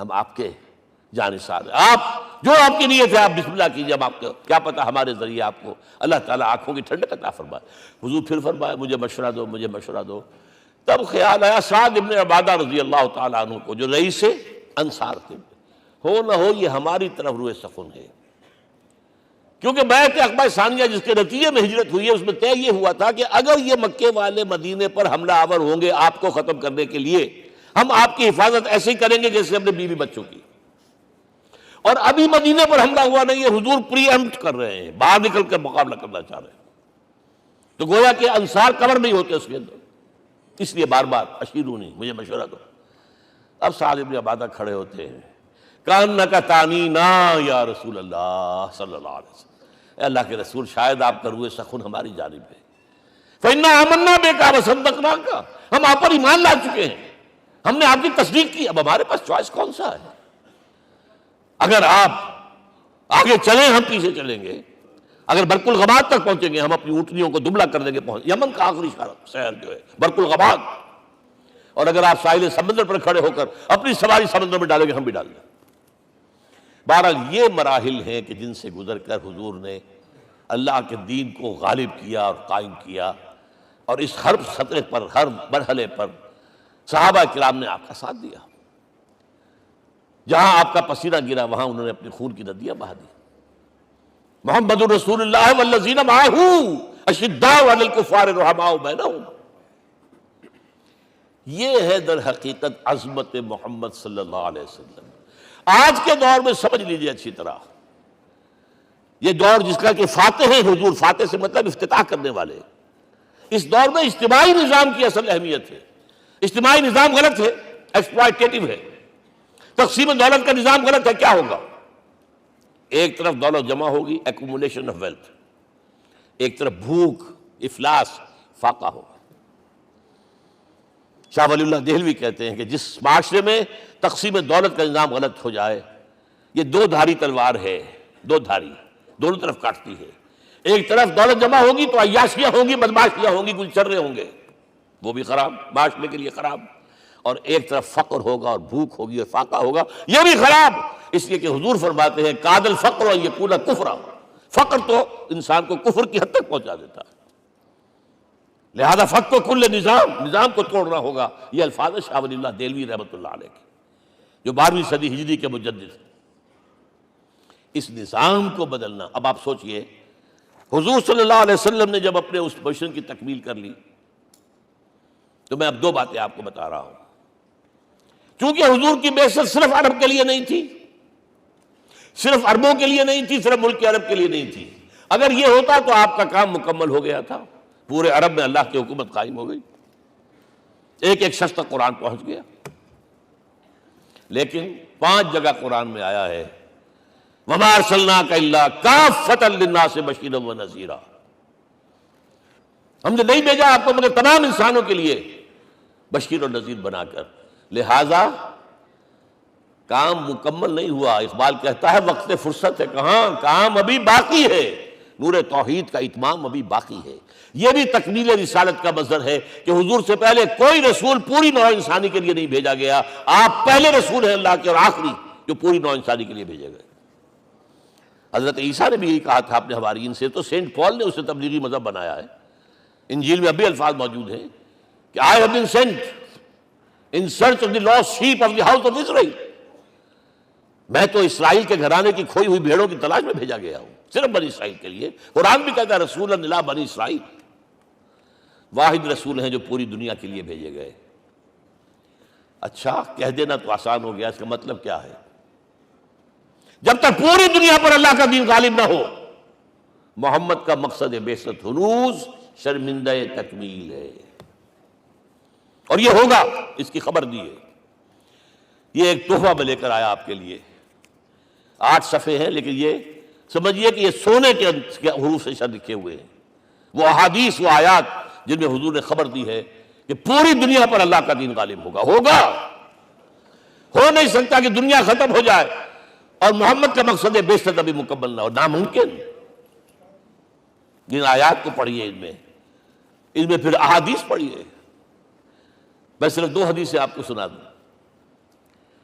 ہم آپ کے جانثار ہیں، آپ جو آپ کی نیت ہے آپ بسم اللہ کیجیے، ہم آپ کو کیا پتہ ہمارے ذریعے آپ کو اللہ تعالیٰ آنکھوں کی ٹھنڈک عطا فرمائے۔ حضور پھر فرمایا مجھے مشورہ دو، مجھے مشورہ دو۔ تب خیال آیا سعد ابن عبادہ رضی اللہ تعالیٰ عنہ کو، جو رئیس انصار تھے، ہو نہ ہو یہ ہماری طرف روئے سخن ہے، کیونکہ بیعت عقبہ ثانیہ جس کے نتیجے میں ہجرت ہوئی ہے اس میں طے یہ ہوا تھا کہ اگر یہ مکے والے مدینے پر حملہ آور ہوں گے آپ کو ختم کرنے کے لیے، ہم آپ کی حفاظت ایسے ہی کریں گے جیسے اپنے بیوی بچوں کی۔ اور ابھی مدینے پر حملہ ہوا نہیں ہے، حضور پری ایمپٹ کر رہے ہیں، باہر نکل کر مقابلہ کرنا چاہ رہے ہیں، تو گویا کہ انصار کور نہیں ہوتے اس کے اندر، اس لیے بار بار اشیرونی، مجھے مشورہ دو۔ اب سعد بن عبادہ کھڑے ہوتے ہیں، کانک تعنینا یا رسول اللہ صلی اللہ علیہ وسلم، اے اللہ کے رسول شاید آپ کا روئے سخن ہماری جانب ہے، فإنا آمنا بک وصدقناک، ہم آپ پر ایمان لا چکے ہیں، ہم نے آپ کی تصدیق کی، اب ہمارے پاس چوائس کون سا ہے؟ اگر آپ آگے چلیں ہم پیچھے چلیں گے، اگر برق الغباد تک پہنچیں گے ہم اپنی اونٹنیوں کو دبلا کر دیں گے، یمن کا آخری شہر جو ہے برق الغباد، اور اگر آپ ساحل سمندر پر کھڑے ہو کر اپنی سواری سمندر میں ڈالیں گے ہم بھی ڈال دیں۔ بہرحال یہ مراحل ہیں کہ جن سے گزر کر حضور نے اللہ کے دین کو غالب کیا اور قائم کیا، اور اس ہر سطح پر، ہر مرحلے پر صحابہ کرام نے آپ کا ساتھ دیا، جہاں آپ کا پسینہ گرا وہاں انہوں نے اپنے خون کی ندیاں بہا دی۔ محمد رسول اللہ والذین معہ اشداء علی الکفار رحماء بینہم، یہ ہے در حقیقت عظمت محمد صلی اللہ علیہ وسلم۔ آج کے دور میں سمجھ لیجئے اچھی طرح، یہ دور جس کا کہ فاتح ہیں حضور، فاتح سے مطلب افتتاح کرنے والے، اس دور میں اجتماعی نظام کی اصل اہمیت ہے۔ اجتماعی نظام غلط ہے، ایکسپلائٹیٹو ہے، تقسیم دولت کا نظام غلط ہے۔ کیا ہوگا؟ ایک طرف دولت جمع ہوگی، ایکومولیشن آف ویلتھ، ایک طرف بھوک، افلاس، فاقہ ہوگا۔ شاہ ولی اللہ دہلوی کہتے ہیں کہ جس معاشرے میں تقسیم دولت کا نظام غلط ہو جائے، یہ دو دھاری تلوار ہے، دو دھاری، دونوں طرف کاٹتی ہے۔ ایک طرف دولت جمع ہوگی تو عیاشیاں ہوں گی، بدماشیاں ہوں گی، گلچرے ہوں گے، وہ بھی خراب، معاشرے کے لیے خراب، اور ایک طرف فقر ہوگا اور بھوک ہوگی اور فاقہ ہوگا، یہ بھی خراب، اس لیے کہ حضور فرماتے ہیں کاد الفقر ان یکون کفرا، فقر تو انسان کو کفر کی حد تک پہنچا دیتا ہے، لہذا فقر کل نظام کو توڑنا ہوگا۔ یہ الفاظ شاہ ولی اللہ دہلوی رحمۃ اللہ علیہ کے، جو 12ویں صدی ہجری کے مجدد ہیں۔ اس نظام کو بدلنا، اب آپ سوچئے حضور صلی اللہ علیہ وسلم نے جب اپنے اس مشن کی تکمیل کر لی، تو میں اب دو باتیں آپ کو بتا رہا ہوں۔ چونکہ حضور کی بعثت صرف عرب کے لیے نہیں تھی، صرف عربوں کے لیے نہیں تھی، صرف ملک عرب کے لیے نہیں تھی، اگر یہ ہوتا تو آپ کا کام مکمل ہو گیا تھا، پورے عرب میں اللہ کی حکومت قائم ہو گئی، ایک ایک شخص تک قرآن پہنچ گیا۔ لیکن 5 جگہ قرآن میں آیا ہے وَمَا أَرْسَلْنَاكَ إِلَّا كَافَّةً لِلنَّاسِ بَشِيرًا وَنَذِيرًا، ہم نے نہیں بھیجا آپ کو مگر تمام انسانوں کے لیے بشیر اور نذیر بنا کر، لہذا کام مکمل نہیں ہوا۔ اقبال کہتا ہے وقت فرصت ہے کہاں، کام ابھی باقی ہے، نور توحید کا اتمام ابھی باقی ہے۔ یہ بھی تکمیل رسالت کا مظہر ہے کہ حضور سے پہلے کوئی رسول پوری نوع انسانی کے لیے نہیں بھیجا گیا، آپ پہلے رسول ہیں اللہ کے اور آخری جو پوری نوع انسانی کے لیے بھیجے گئے۔ حضرت عیسیٰ نے بھی یہی کہا تھا اپنے حواریین سے، تو سینٹ پال نے اسے تبلیغی مذہب بنایا ہے۔ انجیل میں ابھی الفاظ موجود ہیں کہ I have been sent in search of the lost sheep of the house of Israel، میں تو اسرائیل کے گھرانے کی کھوئی ہوئی بھیڑوں کی تلاش میں بھیجا گیا ہوں، صرف بنی اسرائیل کے لیے۔ قرآن بھی کہتا ہے رسولا الی بنی اسرائیل، واحد رسول ہیں جو پوری دنیا کے لیے بھیجے گئے۔ اچھا کہہ دینا تو آسان ہو گیا، اس کا مطلب کیا ہے؟ جب تک پوری دنیا پر اللہ کا دین غالب نہ ہو، محمد کا مقصد بعثت ہنوز شرمندہ تکمیل ہے، اور یہ ہوگا، اس کی خبر دی ہے۔ یہ ایک تحفہ میں لے کر آیا آپ کے لیے، 8 صفحے ہیں، لیکن یہ سمجھیے کہ یہ سونے کے حروف سے لکھے ہوئے ہیں، وہ احادیث، وہ آیات جن میں حضور نے خبر دی ہے کہ پوری دنیا پر اللہ کا دین غالب ہوگا۔ ہو نہیں سکتا کہ دنیا ختم ہو جائے اور محمد کا مقصد بعثت ابھی مکمل نہ ہو، ناممکن۔ جن آیات کو پڑھیے، ان میں پھر احادیث پڑھیے۔ میں صرف 2 حدیثیں آپ کو سنا دوں۔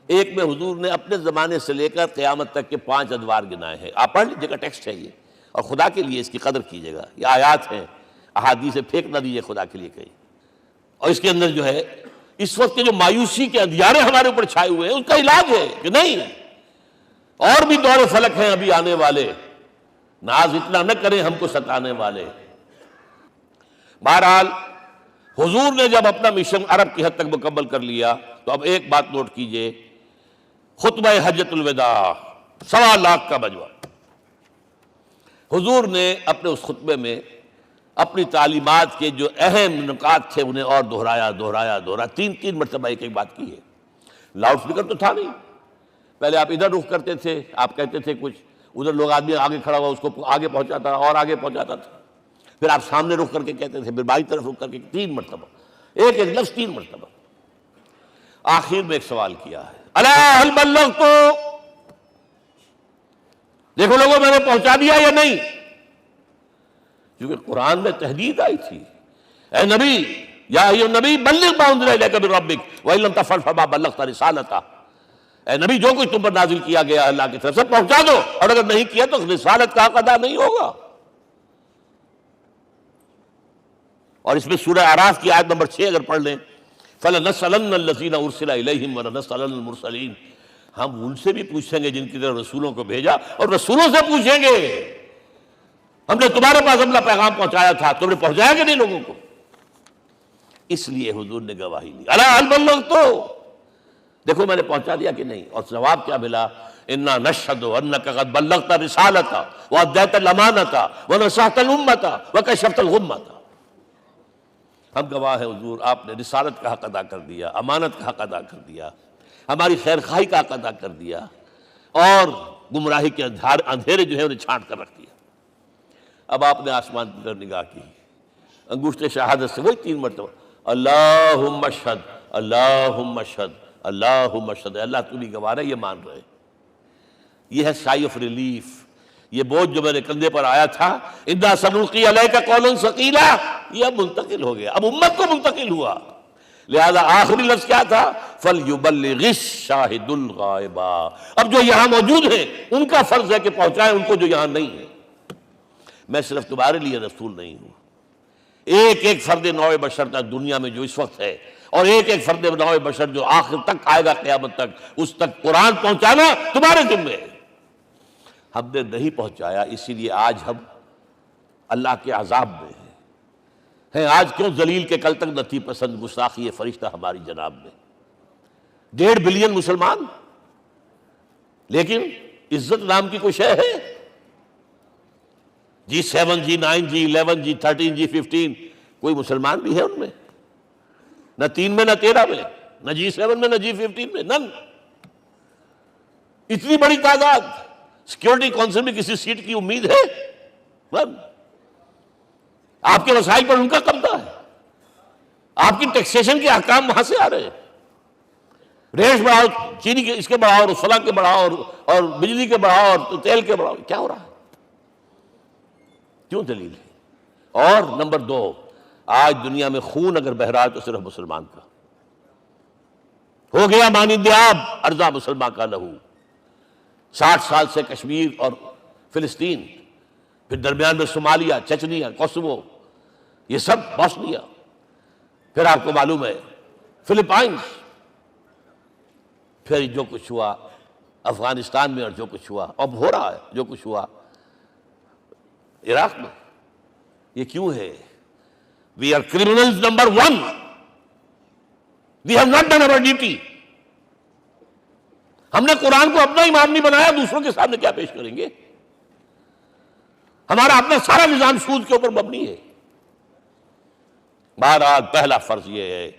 ایک میں حضور نے اپنے زمانے سے لے کر قیامت تک کے 5 ادوار گنائے ہیں. آپ پڑھ لیجیے گا، ٹیکسٹ ہے یہ، اور خدا کے لیے اس کی قدر کیجیے گا. یہ آیات ہیں، احادیث سے پھینک نہ دیجیے خدا کے لیے کہیں. اور اس کے اندر جو ہے اس وقت کے جو مایوسی کے اندھیارے ہمارے اوپر چھائے ہوئے ہیں اس کا علاج ہے کہ نہیں، اور بھی دور فلک ہیں ابھی آنے والے، ناز اتنا نہ کریں ہم کو ستانے والے. بہرحال حضور نے جب اپنا مشن عرب کی حد تک مکمل کر لیا تو اب ایک بات نوٹ کیجئے، خطبہ حجۃ الوداع 1.25 لاکھ کا مجمع. حضور نے اپنے اس خطبے میں اپنی تعلیمات کے جو اہم نکات تھے انہیں اور دہرایا 3 مرتبہ ایک بات کی ہے. لاؤڈ سپیکر تو تھا نہیں، پہلے آپ ادھر رخ کرتے تھے، آپ کہتے تھے کچھ، ادھر لوگ آدمی آگے کھڑا ہوا اس کو آگے پہنچاتا اور آگے پہنچاتا تھا، پھر آپ سامنے رخ کر کے کہتے تھے، پھر بائیں طرف رخ کر کے 3 مرتبہ، ایک لفظ 3 مرتبہ. آخر میں ایک سوال کیا ہے، الا هل بلغت، دیکھو لوگوں میں نے پہنچا دیا یا نہیں؟ کیونکہ قرآن میں تحدید آئی تھی، اے نبی، یا ایھا النبی بلغ ما انزل الیک من ربک وان لم تفعل فما بلغت رسالتہ. اے نبی جو کچھ تم پر نازل کیا گیا اللہ کی طرف سے پہنچا دو، اور اگر نہیں کیا تو رسالت کا حق ادا نہیں ہوگا. اور اس میں سورہ اعراف کی آیت نمبر 6 اگر پڑھ لیں، فَلَنَسْأَلَنَّ الَّذِينَ أُرْسِلَ إِلَيْهِمْ وَلَنَسْأَلَنَّ الْمُرْسَلِينَ. ہم ان سے بھی پوچھیں گے جن کی طرف رسولوں کو بھیجا، اور رسولوں سے پوچھیں گے ہم نے تمہارے پاس اپنا پیغام پہنچایا تھا، تم نے پہنچایا کہ نہیں لوگوں کو؟ اس لیے حضور نے گواہی لی، الا هل بلغت، دیکھو میں نے پہنچا دیا کہ نہیں. اور جواب کیا ملا، انا نشهد انك قد بلغت رسالتہ واديت الامانۃ ونصحت الامۃ وکشفت الغمۃ. ہم گواہ ہیں حضور، آپ نے رسالت کا حق ادا کر دیا، امانت کا حق ادا کر دیا، ہماری خیر خواہی کا حق ادا کر دیا، اور گمراہی کے اندھیرے جو ہے انہیں چھانٹ کر رکھ دیا. اب آپ نے آسمان کی طرف نگاہ کی، انگشت شہادت سے وہی 3 مرتبہ اللہم اشہد اللہم اشہد اللہم اشہد. اللہ تو نہیں گواہ ہے، یہ مان رہے. یہ ہے سائی آف ریلیف. یہ بوجھ جو میرے کندھے پر آیا تھا، انا سنلقی علیک قولا ثقیلا، یہ اب منتقل ہو گیا، اب امت کو منتقل ہوا. لہذا آخری لفظ کیا تھا، فَلْيُبَلِّغِ الشَّاهِدُ الْغَائِبَ. اب جو یہاں موجود ہیں ان کا فرض ہے کہ پہنچائیں ان کو جو یہاں نہیں ہے. میں صرف تمہارے لیے رسول نہیں ہوں، ایک فرد نوع بشر تک دنیا میں جو اس وقت ہے، اور ایک فرد نوع بشر جو آخر تک آئے گا قیامت تک، اس تک قرآن پہنچانا تمہارے ذمہ ہے. ہم نے نہیں پہنچایا، اسی لیے آج ہم اللہ کے عذاب میں ہیں. آج کیوں ذلیل کے کل تک نتی پسند گستاخی فرشتہ ہماری جناب میں. 1.5 بلین مسلمان، لیکن عزت نام کی کوئی شے ہے؟ G7 G9 G11 G13 G15 کوئی مسلمان بھی ہے ان میں؟ نہ 3 میں، نہ 13 میں، نہ G7 میں، نہ G15 میں، نن. اتنی بڑی تعداد، سیکیورٹی کونسل میں کسی سیٹ کی امید ہے؟ نن. آپ کے وسائل پر ان کا قبضہ ہے، آپ کی ٹیکسیشن کے احکام وہاں سے آ رہے ہیں. ریٹ بڑھاؤ، چینی کے اس کے بڑھاؤ، اور فلاں کے بڑھاؤ، اور بجلی کے بڑھاؤ، اور تیل کے بڑھاؤ. کیا ہو رہا ہے؟ کیوں دلیل ہے؟ اور نمبر 2، آج دنیا میں خون اگر بہ رہا ہے تو صرف مسلمان کا ہو گیا. مانند آب ارضا مسلمان کا لہو. 60 سال سے کشمیر اور فلسطین، پھر درمیان میں صومالیہ، چچنیا، کوسوو، یہ سب بوسنیا، پھر آپ کو معلوم ہے فلپائنز، پھر جو کچھ ہوا افغانستان میں، اور جو کچھ ہوا اب ہو رہا ہے، جو کچھ ہوا عراق میں. یہ کیوں ہے؟ We are criminals number 1. We have not done our duty. ہم نے قرآن کو اپنا امام نہیں بنایا، دوسروں کے سامنے کیا پیش کریں گے؟ ہمارا اپنا سارا نظام سود کے اوپر مبنی ہے. بہرحال پہلا فرض یہ ہے،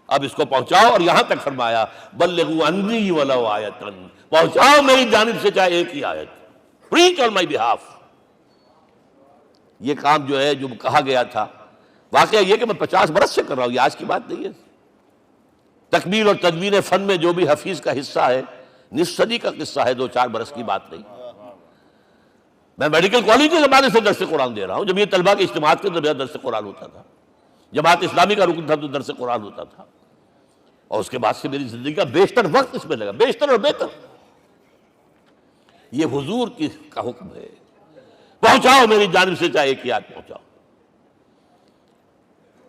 اب اس کو پہنچاؤ. اور یہاں تک فرمایا بلغوا عنی ولو آیۃ، پہنچاؤ میری جانب سے چاہے ایک ہی آیت. preach on my behalf. یہ کام جو ہے جو کہا گیا تھا، واقعہ یہ کہ میں 50 برس سے کر رہا ہوں، یہ آج کی بات نہیں ہے. تکمیل اور تدوین فن میں جو بھی حفیظ کا حصہ ہے، نصف صدی کا قصہ ہے، 2-4 برس کی بات نہیں. میں میڈیکل کالج کے زمانے سے درس قرآن دے رہا ہوں، جب یہ طلبہ کے اجتماعات کے درمیان درس قرآن ہوتا تھا، جماعت اسلامی کا رکن تھا تو درس قرآن ہوتا تھا. اور اس کے بعد سے میری زندگی کا بیشتر وقت اس میں لگا، بیشتر اور بہتر۔ یہ حضور کا حکم ہے، پہنچاؤ میری جانب سے چاہے ایک یاد پہنچاؤ۔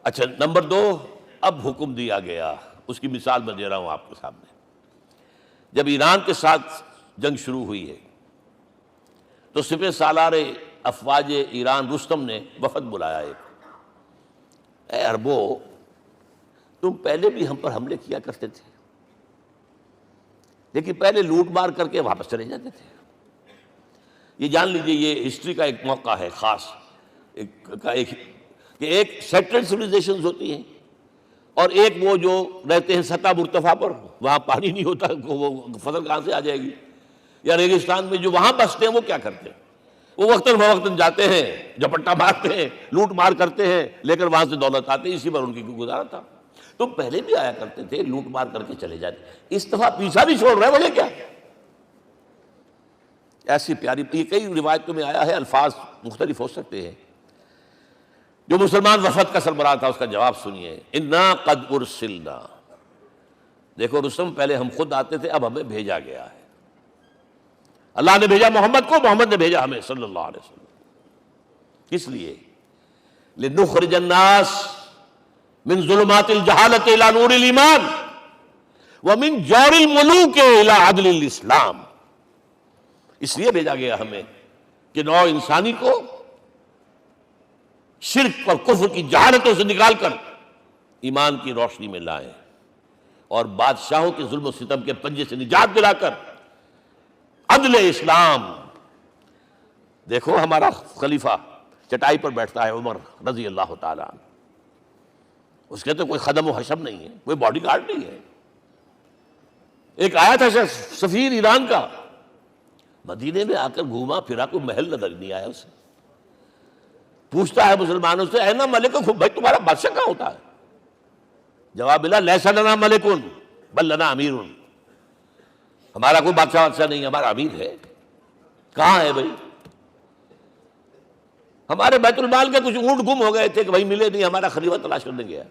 اچھا، نمبر 2، اب حکم دیا گیا، اس کی مثال میں دے رہا ہوں آپ کے سامنے۔ جب ایران کے ساتھ جنگ شروع ہوئی ہے تو سپہ سالار افواج ایران رستم نے وفد بلایا ایک، اے عربو، تم پہلے بھی ہم پر حملے کیا کرتے تھے، لیکن پہلے لوٹ مار کر کے واپس چلے جاتے تھے۔ یہ جان لیجئے، یہ ہسٹری کا ایک موقع ہے خاص، کہ ایک سیٹلڈ سویلائزیشنز ہوتی ہیں اور ایک وہ جو رہتے ہیں سطح مرتفع پر، وہاں پانی نہیں ہوتا، وہ فصل کہاں سے آ جائے گی؟ یا ریگستان میں جو وہاں بستے ہیں وہ کیا کرتے ہیں؟ وہ وقتاً فوقتاً جاتے ہیں، جھپٹا مارتے ہیں، لوٹ مار کرتے ہیں، لے کر وہاں سے دولت آتے ہیں، اسی پر ان کی گزارا تھا۔ تم پہلے بھی آیا کرتے تھے، لوٹ مار کر کے چلے جاتے، اس دفعہ پیچھا نہیں چھوڑ رہے، وجہ کیا؟ ایسی پیاری، یہ کئی روایتوں میں آیا ہے، الفاظ مختلف ہو سکتے ہیں۔ جو مسلمان وفد کا سربراہ تھا اس کا جواب سنیے، انا قد ارسلنا، دیکھو رستم، پہلے ہم خود آتے تھے، اب ہمیں بھیجا گیا ہے۔ اللہ نے بھیجا محمد کو، محمد نے بھیجا ہمیں صلی اللہ علیہ وسلم۔ کس لیے؟ لنخرج الناس من ظلمات الجہالت الى نور الایمان ومن جور الملوک الى عدل الاسلام۔ اس لیے بھیجا گیا ہمیں کہ نوع انسانی کو شرک اور کفر کی جہالتوں سے نکال کر ایمان کی روشنی میں لائیں، اور بادشاہوں کے ظلم و ستم کے پنجے سے نجات دلا کر عدل اسلام۔ دیکھو ہمارا خلیفہ چٹائی پر بیٹھتا ہے، عمر رضی اللہ تعالیٰ عنہ، اس کے تو کوئی خدم و حشم نہیں ہے، کوئی باڈی گارڈ نہیں ہے۔ ایک آیا تھا سفیر ایران کا، مدینے میں آ کر گھوما پھرا، کوئی محل نظر نہیں آیا اسے۔ پوچھتا ہے مسلمانوں سے، اے نا ملک، بھائی تمہارا بادشاہ کہاں ہوتا ہے؟ جواب ملا، لیس لنا ملک بل لنا امیر، ہمارا کوئی بادشاہ نہیں، ہمارا امیر ہے۔ کہاں ہے بھائی؟ ہمارے بیت المال کے کچھ اونٹ گم ہو گئے تھے کہ بھائی ملے نہیں، ہمارا خلیفہ تلاش کرنے گیا۔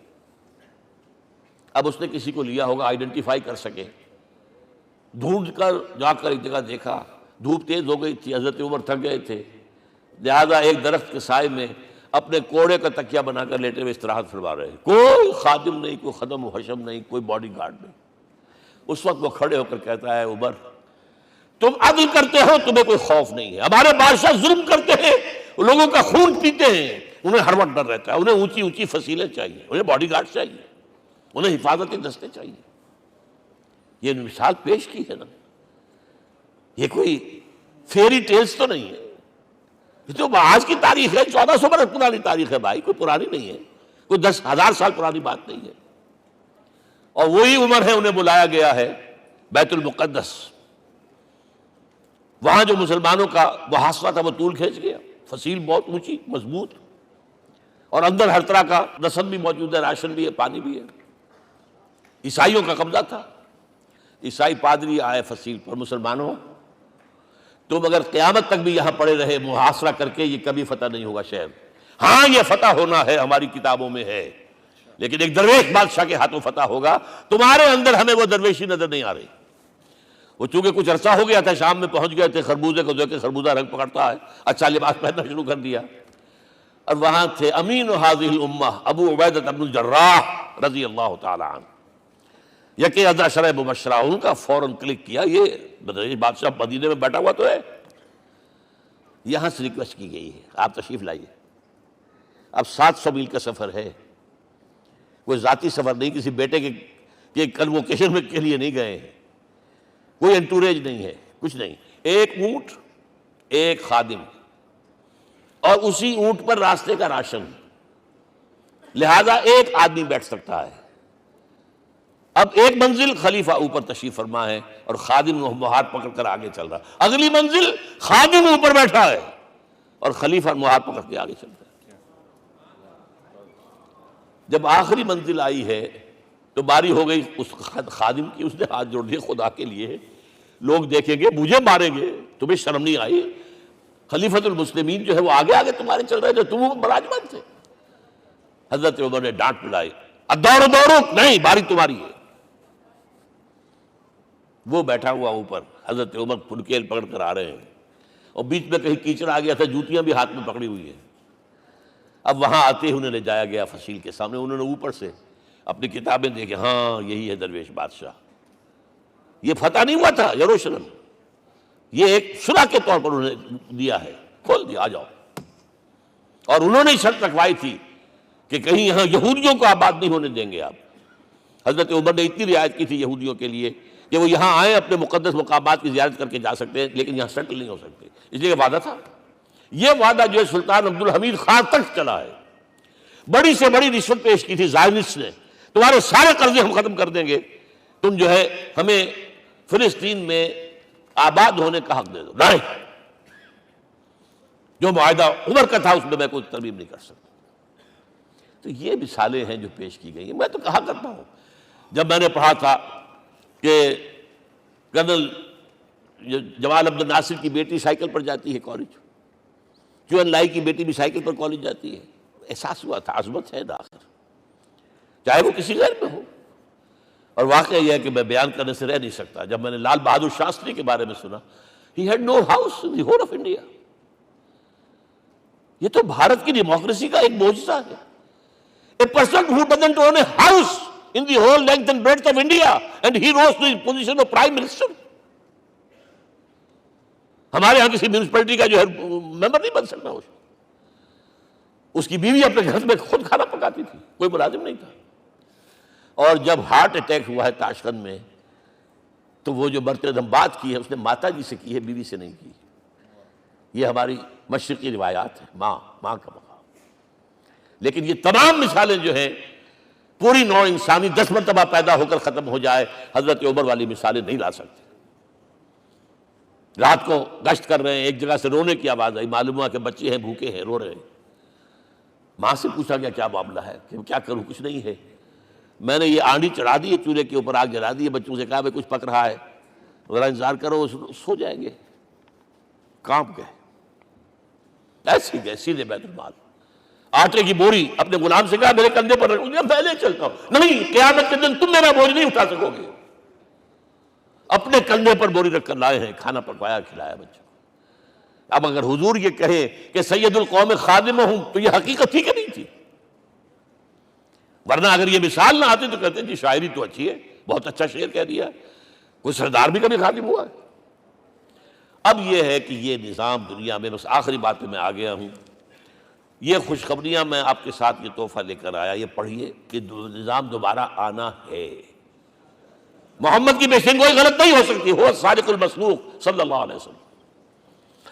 اب اس نے کسی کو لیا ہوگا، آئیڈینٹیفائی کر سکے، ڈھونڈ کر جا کر ایک جگہ دیکھا، دھوپ تیز ہو گئی تھی، حضرت عمر تھک گئے تھے، لہذا ایک درخت کے سائے میں اپنے کوڑے کا تکیہ بنا کر لیٹے ہوئے استراحت فرما رہے، کوئی خادم نہیں، کوئی خدم و حشم نہیں، کوئی باڈی گارڈ نہیں۔ اس وقت وہ کھڑے ہو کر کہتا ہے، عمر تم عدل کرتے ہو، تمہیں کوئی خوف نہیں ہے، ہمارے بادشاہ ظلم کرتے ہیں، لوگوں کا خون پیتے ہیں، انہیں ہر وقت ڈر رہتا ہے، انہیں اونچی اونچی فصیلیں چاہیے، انہیں باڈی گارڈ چاہیے، انہیں حفاظتی دستے چاہیے۔ یہ مثال پیش کی ہے نا، یہ کوئی فیری ٹیلز تو نہیں ہے، یہ تو آج کی تاریخ ہے، 1400 برس پرانی تاریخ ہے بھائی، کوئی پرانی نہیں ہے، کوئی 10,000 سال پرانی بات نہیں ہے۔ اور وہی عمر ہے، انہیں بلایا گیا ہے بیت المقدس، وہاں جو مسلمانوں کا محاصرہ تھا وہ طول کھینچ گیا، فصیل بہت اونچی مضبوط، اور اندر ہر طرح کا رسد بھی موجود ہے، راشن بھی ہے، پانی بھی ہے۔ عیسائیوں کا قبضہ تھا، عیسائی پادری آئے فصیل پر، مسلمانوں تم اگر قیامت تک بھی یہاں پڑے رہے محاصرہ کر کے، یہ کبھی فتح نہیں ہوگا شہر۔ ہاں یہ فتح ہونا ہے، ہماری کتابوں میں ہے، لیکن ایک درویش بادشاہ کے ہاتھوں فتح ہوگا، تمہارے اندر ہمیں وہ درویشی نظر نہیں آ رہی۔ وہ چونکہ کچھ عرصہ ہو گیا تھا، شام میں پہنچ گئے تھے، خربوزے کو دیکھ کے خربوزہ رنگ پکڑتا ہے، اچھا لباس پہننا شروع کر دیا، اور وہاں تھے امین هذه الامہ ابو عبیدہ بن الجراح رضی اللہ تعالی عنہ، یکی عشرہ مبشرہ، ان کا فوراً کلک کیا، یہ بادشاہ مدینے میں بیٹھا ہوا تو ہے۔ یہاں سے ریکویسٹ کی گئی ہے، آپ تشریف لائیے، اب 700 میل کا سفر ہے، کوئی ذاتی سفر نہیں، کسی بیٹے کے کنووکیشن میں کے لیے نہیں گئے ہیں، کوئی انٹوریج نہیں ہے، کچھ نہیں، ایک اونٹ، ایک خادم، اور اسی اونٹ پر راستے کا راشن، لہذا ایک آدمی بیٹھ سکتا ہے۔ اب ایک منزل خلیفہ اوپر تشریف فرما ہے اور خادم ہاتھ پکڑ کر آگے چل رہا، اگلی منزل خادم اوپر بیٹھا ہے اور خلیفہ ہاتھ پکڑ کے آگے چل رہا ہے۔ جب آخری منزل آئی ہے تو باری ہو گئی اس خادم کی، اس نے ہاتھ جوڑ دیے، خدا کے لیے لوگ دیکھیں گے، مجھے ماریں گے، تمہیں شرم نہیں آئی؟ خلیفۃ المسلمین جو ہے وہ آگے آگے تمہارے چل رہے تھے، تم براجمان تھے۔ حضرت عمر نے ڈانٹ پلائی، ادورو دورو، نہیں، باری تمہاری ہے۔ وہ بیٹھا ہوا اوپر، حضرت عمر پھنکیل پکڑ کر آ رہے ہیں، اور بیچ میں کہیں کیچڑ آ گیا تھا، جوتیاں بھی ہاتھ میں پکڑی ہوئی ہیں۔ اب وہاں آتے ہی انہیں لے جایا گیا فصیل کے سامنے، انہوں نے اوپر سے اپنی کتابیں دیکھیں، ہاں یہی ہے درویش بادشاہ۔ یہ فتح نہیں ہوا تھا یروشلم، یہ ایک شرح کے طور پر انہوں نے دیا ہے، کھول دیا، آ جاؤ۔ اور انہوں نے شرط رکھوائی تھی کہ کہیں یہاں یہودیوں کو آباد نہیں ہونے دیں گے آپ۔ حضرت عمر نے اتنی رعایت کی تھی یہودیوں کے لیے کہ وہ یہاں آئیں، اپنے مقدس مقامات کی زیارت کر کے جا سکتے ہیں، لیکن یہاں سیٹل نہیں ہو سکتے، اس لیے وعدہ تھا۔ یہ وعدہ جو ہے سلطان عبدالحمید خان تک چلا ہے۔ بڑی سے بڑی رشوت پیش کی تھی زائنسٹ نے، تمہارے سارے قرضے ہم ختم کر دیں گے، تم جو ہے ہمیں فلسطین میں آباد ہونے کا حق دے دو۔ نہیں، جو معاہدہ عمر کا تھا اس میں کوئی ترمیم نہیں کر سکتا۔ تو یہ مثالیں ہیں جو پیش کی گئی ہیں۔ میں تو کہا کرتا ہوں، جب میں نے پڑھا تھا کہ کرنل جمال عبد الناصر کی بیٹی سائیکل پر جاتی ہے کالج، کیو این لائی کی بیٹی بھی سائیکل پر کالج جاتی ہے، احساس ہوا تھا عظمت ہے آخر، چاہے وہ کسی غیر میں ہو۔ اور واقعہ یہ ہے کہ میں بیان کرنے سے رہ نہیں سکتا، جب میں نے لال بہادر شاستری کے بارے میں سنا، he had no house in the whole of India. یہ تو بھارت کی ڈیموکریسی کا ایک معجزہ ہے۔ A person who doesn't own a house in the whole length and breadth of India and he rose to the position of Prime Minister. ہمارے ہاں کسی میونسپلٹی کا جو ہے ممبر نہیں بن سکتا، اس کی بیوی اپنے گھر میں خود کھانا پکاتی تھی، کوئی ملازم نہیں تھا۔ اور جب ہارٹ اٹیک ہوا ہے تاشقند میں، تو وہ جو مرتے دم بات کی ہے اس نے ماتا جی سے کی ہے، بیوی سے نہیں کی۔ یہ ہماری مشرقی روایات ہیں، ماں کا مقام۔ لیکن یہ تمام مثالیں جو ہیں، پوری نوع انسانی 10 مرتبہ پیدا ہو کر ختم ہو جائے، حضرت عمر والی مثالیں نہیں لا سکتے۔ رات کو گشت کر رہے ہیں، ایک جگہ سے رونے کی آواز آئی، معلوم ہوا کہ بچے ہیں، بھوکے ہیں، رو رہے ہیں۔ ماں سے پوچھا گیا کیا معاملہ ہے، کہ کیا کروں، کچھ نہیں ہے، میں نے یہ آنڈی چڑھا دی ہے، چولہے کے اوپر آگ جلا دی ہے، بچوں سے کہا کچھ پک رہا ہے، ذرا انتظار کرو، سو جائیں گے۔ کانپ گئے، ایسے گئے سیدھے بیت المال، آٹے کی بوری اپنے غلام سے کہا میرے کندھے پر رکھ، میں لے چلتا ہوں۔ نہیں، قیامت کے دن تم میرا بوجھ نہیں اٹھا سکو گے۔ اپنے کندھے پر بوری رکھ کر لائے ہیں، کھانا پکوایا، کھلایا بچوں۔ اب اگر حضور یہ کہے کہ سید القوم خادم ہوں، تو یہ حقیقت تھی کہ نہیں تھی؟ ورنہ اگر یہ مثال نہ آتی تو کہتے ہیں جی شاعری تو اچھی ہے، بہت اچھا شعر کہہ دیا، کوئی سردار بھی کبھی خادم ہوا ہے۔ اب یہ ہے کہ یہ نظام دنیا میں، بس آخری بات پہ میں آ گیا ہوں، یہ خوشخبریاں میں آپ کے ساتھ یہ تحفہ لے کر آیا، یہ پڑھیے کہ نظام دوبارہ آنا ہے۔ محمد کی پیشین گوئی غلط نہیں ہو سکتی، ہو صادق المصدوق صلی اللہ علیہ وسلم۔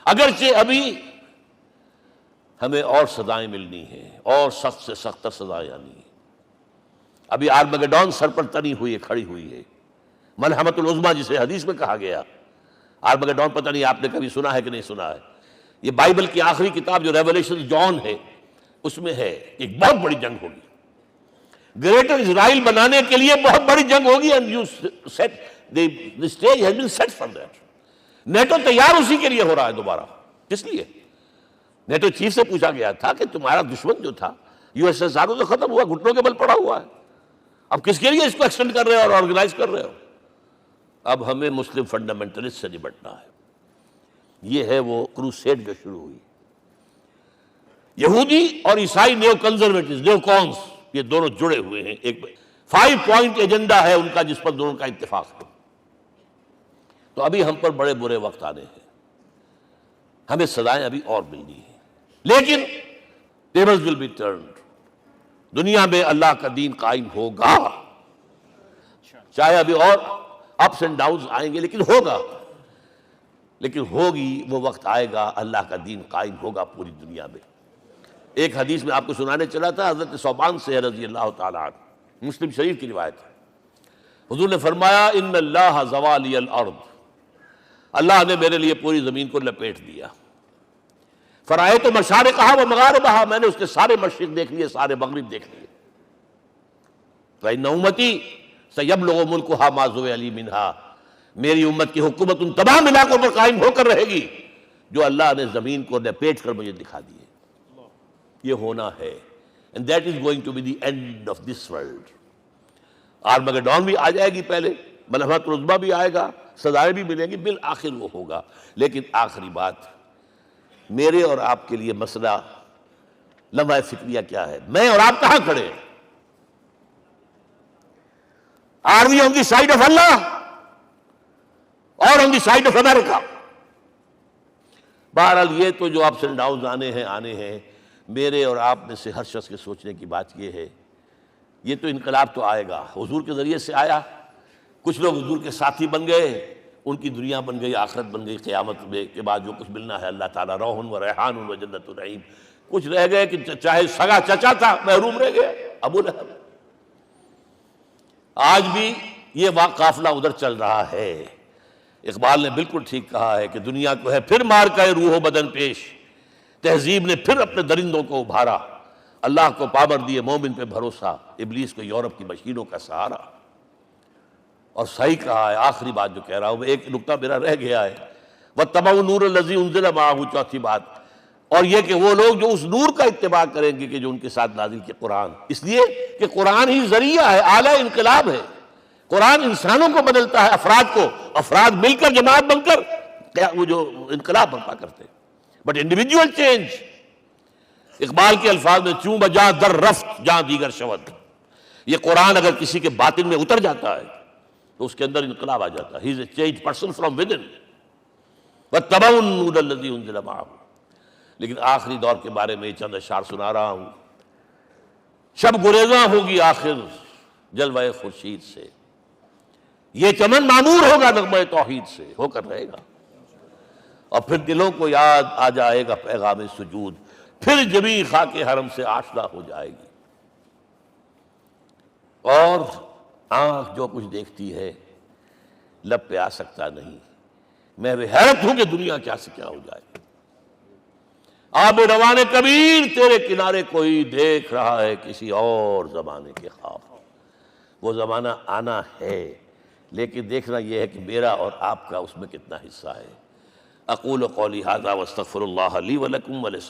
اگرچہ ابھی ہمیں اور سزائیں ملنی ہیں، اور سخت سے سخت سزائیں آنی ہیں۔ ابھی آرمگڈون سر پر تنی ہوئی ہے، کھڑی ہوئی ہے، ملحمۃ العظمیٰ جسے حدیث میں کہا گیا۔ آرمگڈون پتہ نہیں آپ نے کبھی سنا ہے کہ نہیں سنا ہے، یہ بائبل کی آخری کتاب جو ریولیشن جان ہے اس میں ہے، ایک بہت بڑی جنگ ہوگی، گریٹر اسرائیل بنانے کے لیے بہت بڑی جنگ ہوگی، and you set the stage has been set for that۔ NATO تیار اسی کے لیے ہو رہا ہے دوبارہ۔ کس لیے؟ نیٹو چیف سے پوچھا گیا تھا کہ تمہارا دشمن جو تھا یو ایس ایس آر تو ختم ہوا، گھٹنوں کے بل پڑا ہوا ہے، اب کس کے لیے اس کو ایکسٹینڈ کر رہے ہو اور آرگنائز کر رہے ہو؟ اب ہمیں مسلم فنڈامنٹلسٹ سے نپٹنا ہے۔ یہ ہے وہ کروسیڈ جو شروع ہوئی۔ یہودی اور عیسائی نیو کنزرویٹوز، نیو کونس، یہ دونوں جڑے ہوئے ہیں، ایک 5 پوائنٹ ایجنڈا ہے ان کا جس پر دونوں کا اتفاق ہے۔ تو ابھی ہم پر بڑے برے وقت آنے ہیں، ہمیں سزائیں ابھی اور ملنی ہیں، لیکن ٹیبلز ول بی ٹرنڈ، دنیا میں اللہ کا دین قائم ہوگا، چاہے ابھی اور اپس اینڈ ڈاؤنز آئیں گے، لیکن ہوگا، لیکن ہوگی، وہ وقت آئے گا اللہ کا دین قائم ہوگا پوری دنیا میں۔ ایک حدیث میں آپ کو سنانے چلا تھا، حضرت ثوبان سے رضی اللہ تعالیٰ عنہ، مسلم شریف کی روایت ہے، حضور نے فرمایا ان اللہ زوالی الارض، اللہ نے میرے لیے پوری زمین کو لپیٹ دیا، فرأیت مشارقہا و مغاربہا، میں نے اس کے سارے مشرق دیکھ لیے، سارے مغرب دیکھ لیے، فإن امتی سیبلغ ملکہا ما زوئ لی منہا، میری امت کی حکومت ان تمام علاقوں پر قائم ہو کر رہے گی جو اللہ نے زمین کو لپیٹ کر مجھے دکھا دیے۔ یہ ہونا ہے، and that is going to be the end of this world۔ Armageddon بھی آ جائے گی، پہلے ملحمۃ العظمیٰ بھی آئے گا، سزائیں بھی ملیں گی، بالآخر وہ ہوگا۔ لیکن آخری بات، میرے اور آپ کے لیے مسئلہ لمحہ فکریہ کیا ہے؟ میں اور آپ کہاں کھڑے ہیں؟ Are we on the side of اللہ اور on the side of America? بہرحال یہ تو جو اپس اینڈ ڈاؤنز آنے ہیں، میرے اور آپ میں سے ہر شخص کے سوچنے کی بات یہ ہے، یہ تو انقلاب تو آئے گا، حضور کے ذریعے سے آیا، کچھ لوگ حضور کے ساتھی بن گئے، ان کی دنیا بن گئی، آخرت بن گئی، قیامت کے بعد جو کچھ ملنا ہے اللہ تعالیٰ روح و ریحان و جنت النعیم۔ کچھ رہ گئے کہ چاہے سگا چچا تھا محروم رہ گئے، ابو لہب۔ آج بھی یہ قافلہ ادھر چل رہا ہے۔ اقبال نے بالکل ٹھیک کہا ہے کہ دنیا کو ہے پھر مار کا روح و بدن پیش، تہذیب نے پھر اپنے درندوں کو ابھارا، اللہ کو پابر دیے مومن پہ بھروسہ، ابلیس کو یورپ کی مشینوں کا سہارا۔ اور صحیح کہا ہے، آخری بات جو کہہ رہا ہوں، ایک نکتہ میرا رہ گیا ہے، وَاتَّبَعُوا النُّورَ الَّذِي أُنزِلَ مَعَهُ، چوتھی بات، اور یہ کہ وہ لوگ جو اس نور کا اتباع کریں گے کہ جو ان کے ساتھ نازل کیا قرآن، اس لیے کہ قرآن ہی ذریعہ ہے، آلہ انقلاب ہے۔ قرآن انسانوں کو بدلتا ہے، افراد کو، افراد مل کر جماعت بن کر وہ جو انقلاب برپا کرتے ہیں، بٹ انڈیویجول چینج۔ اقبال کے الفاظ میں چوں بجا در رفت جہاں دیگر شود، یہ قرآن اگر کسی کے باطن میں اتر جاتا ہے تو اس کے اندر انقلاب آ جاتا ہے۔ He is a change person from within, واتبعوا النور الذی انزل معہ۔ لیکن آخری دور کے بارے میں چند اشعار سنا رہا ہوں۔ شب گریزاں ہوگی آخر جلوہ خورشید سے، یہ چمن معمور ہوگا نغمہ توحید سے، ہو کر رہے گا، اور پھر دلوں کو یاد آ جائے گا پیغام سجود، پھر جبیں خاک حرم سے آشنا ہو جائے گی، اور آنکھ جو کچھ دیکھتی ہے لب پہ آ سکتا نہیں۔ میں حیرت ہوں کہ دنیا کیا سے کیا ہو جائے۔ آب روان کبیر تیرے کنارے کوئی دیکھ رہا ہے کسی اور زمانے کے خواب۔ وہ زمانہ آنا ہے، لیکن دیکھنا یہ ہے کہ میرا اور آپ کا اس میں کتنا حصہ ہے۔ اقول قولی ھذا واستغفر اللہ لی ولکم ولسائر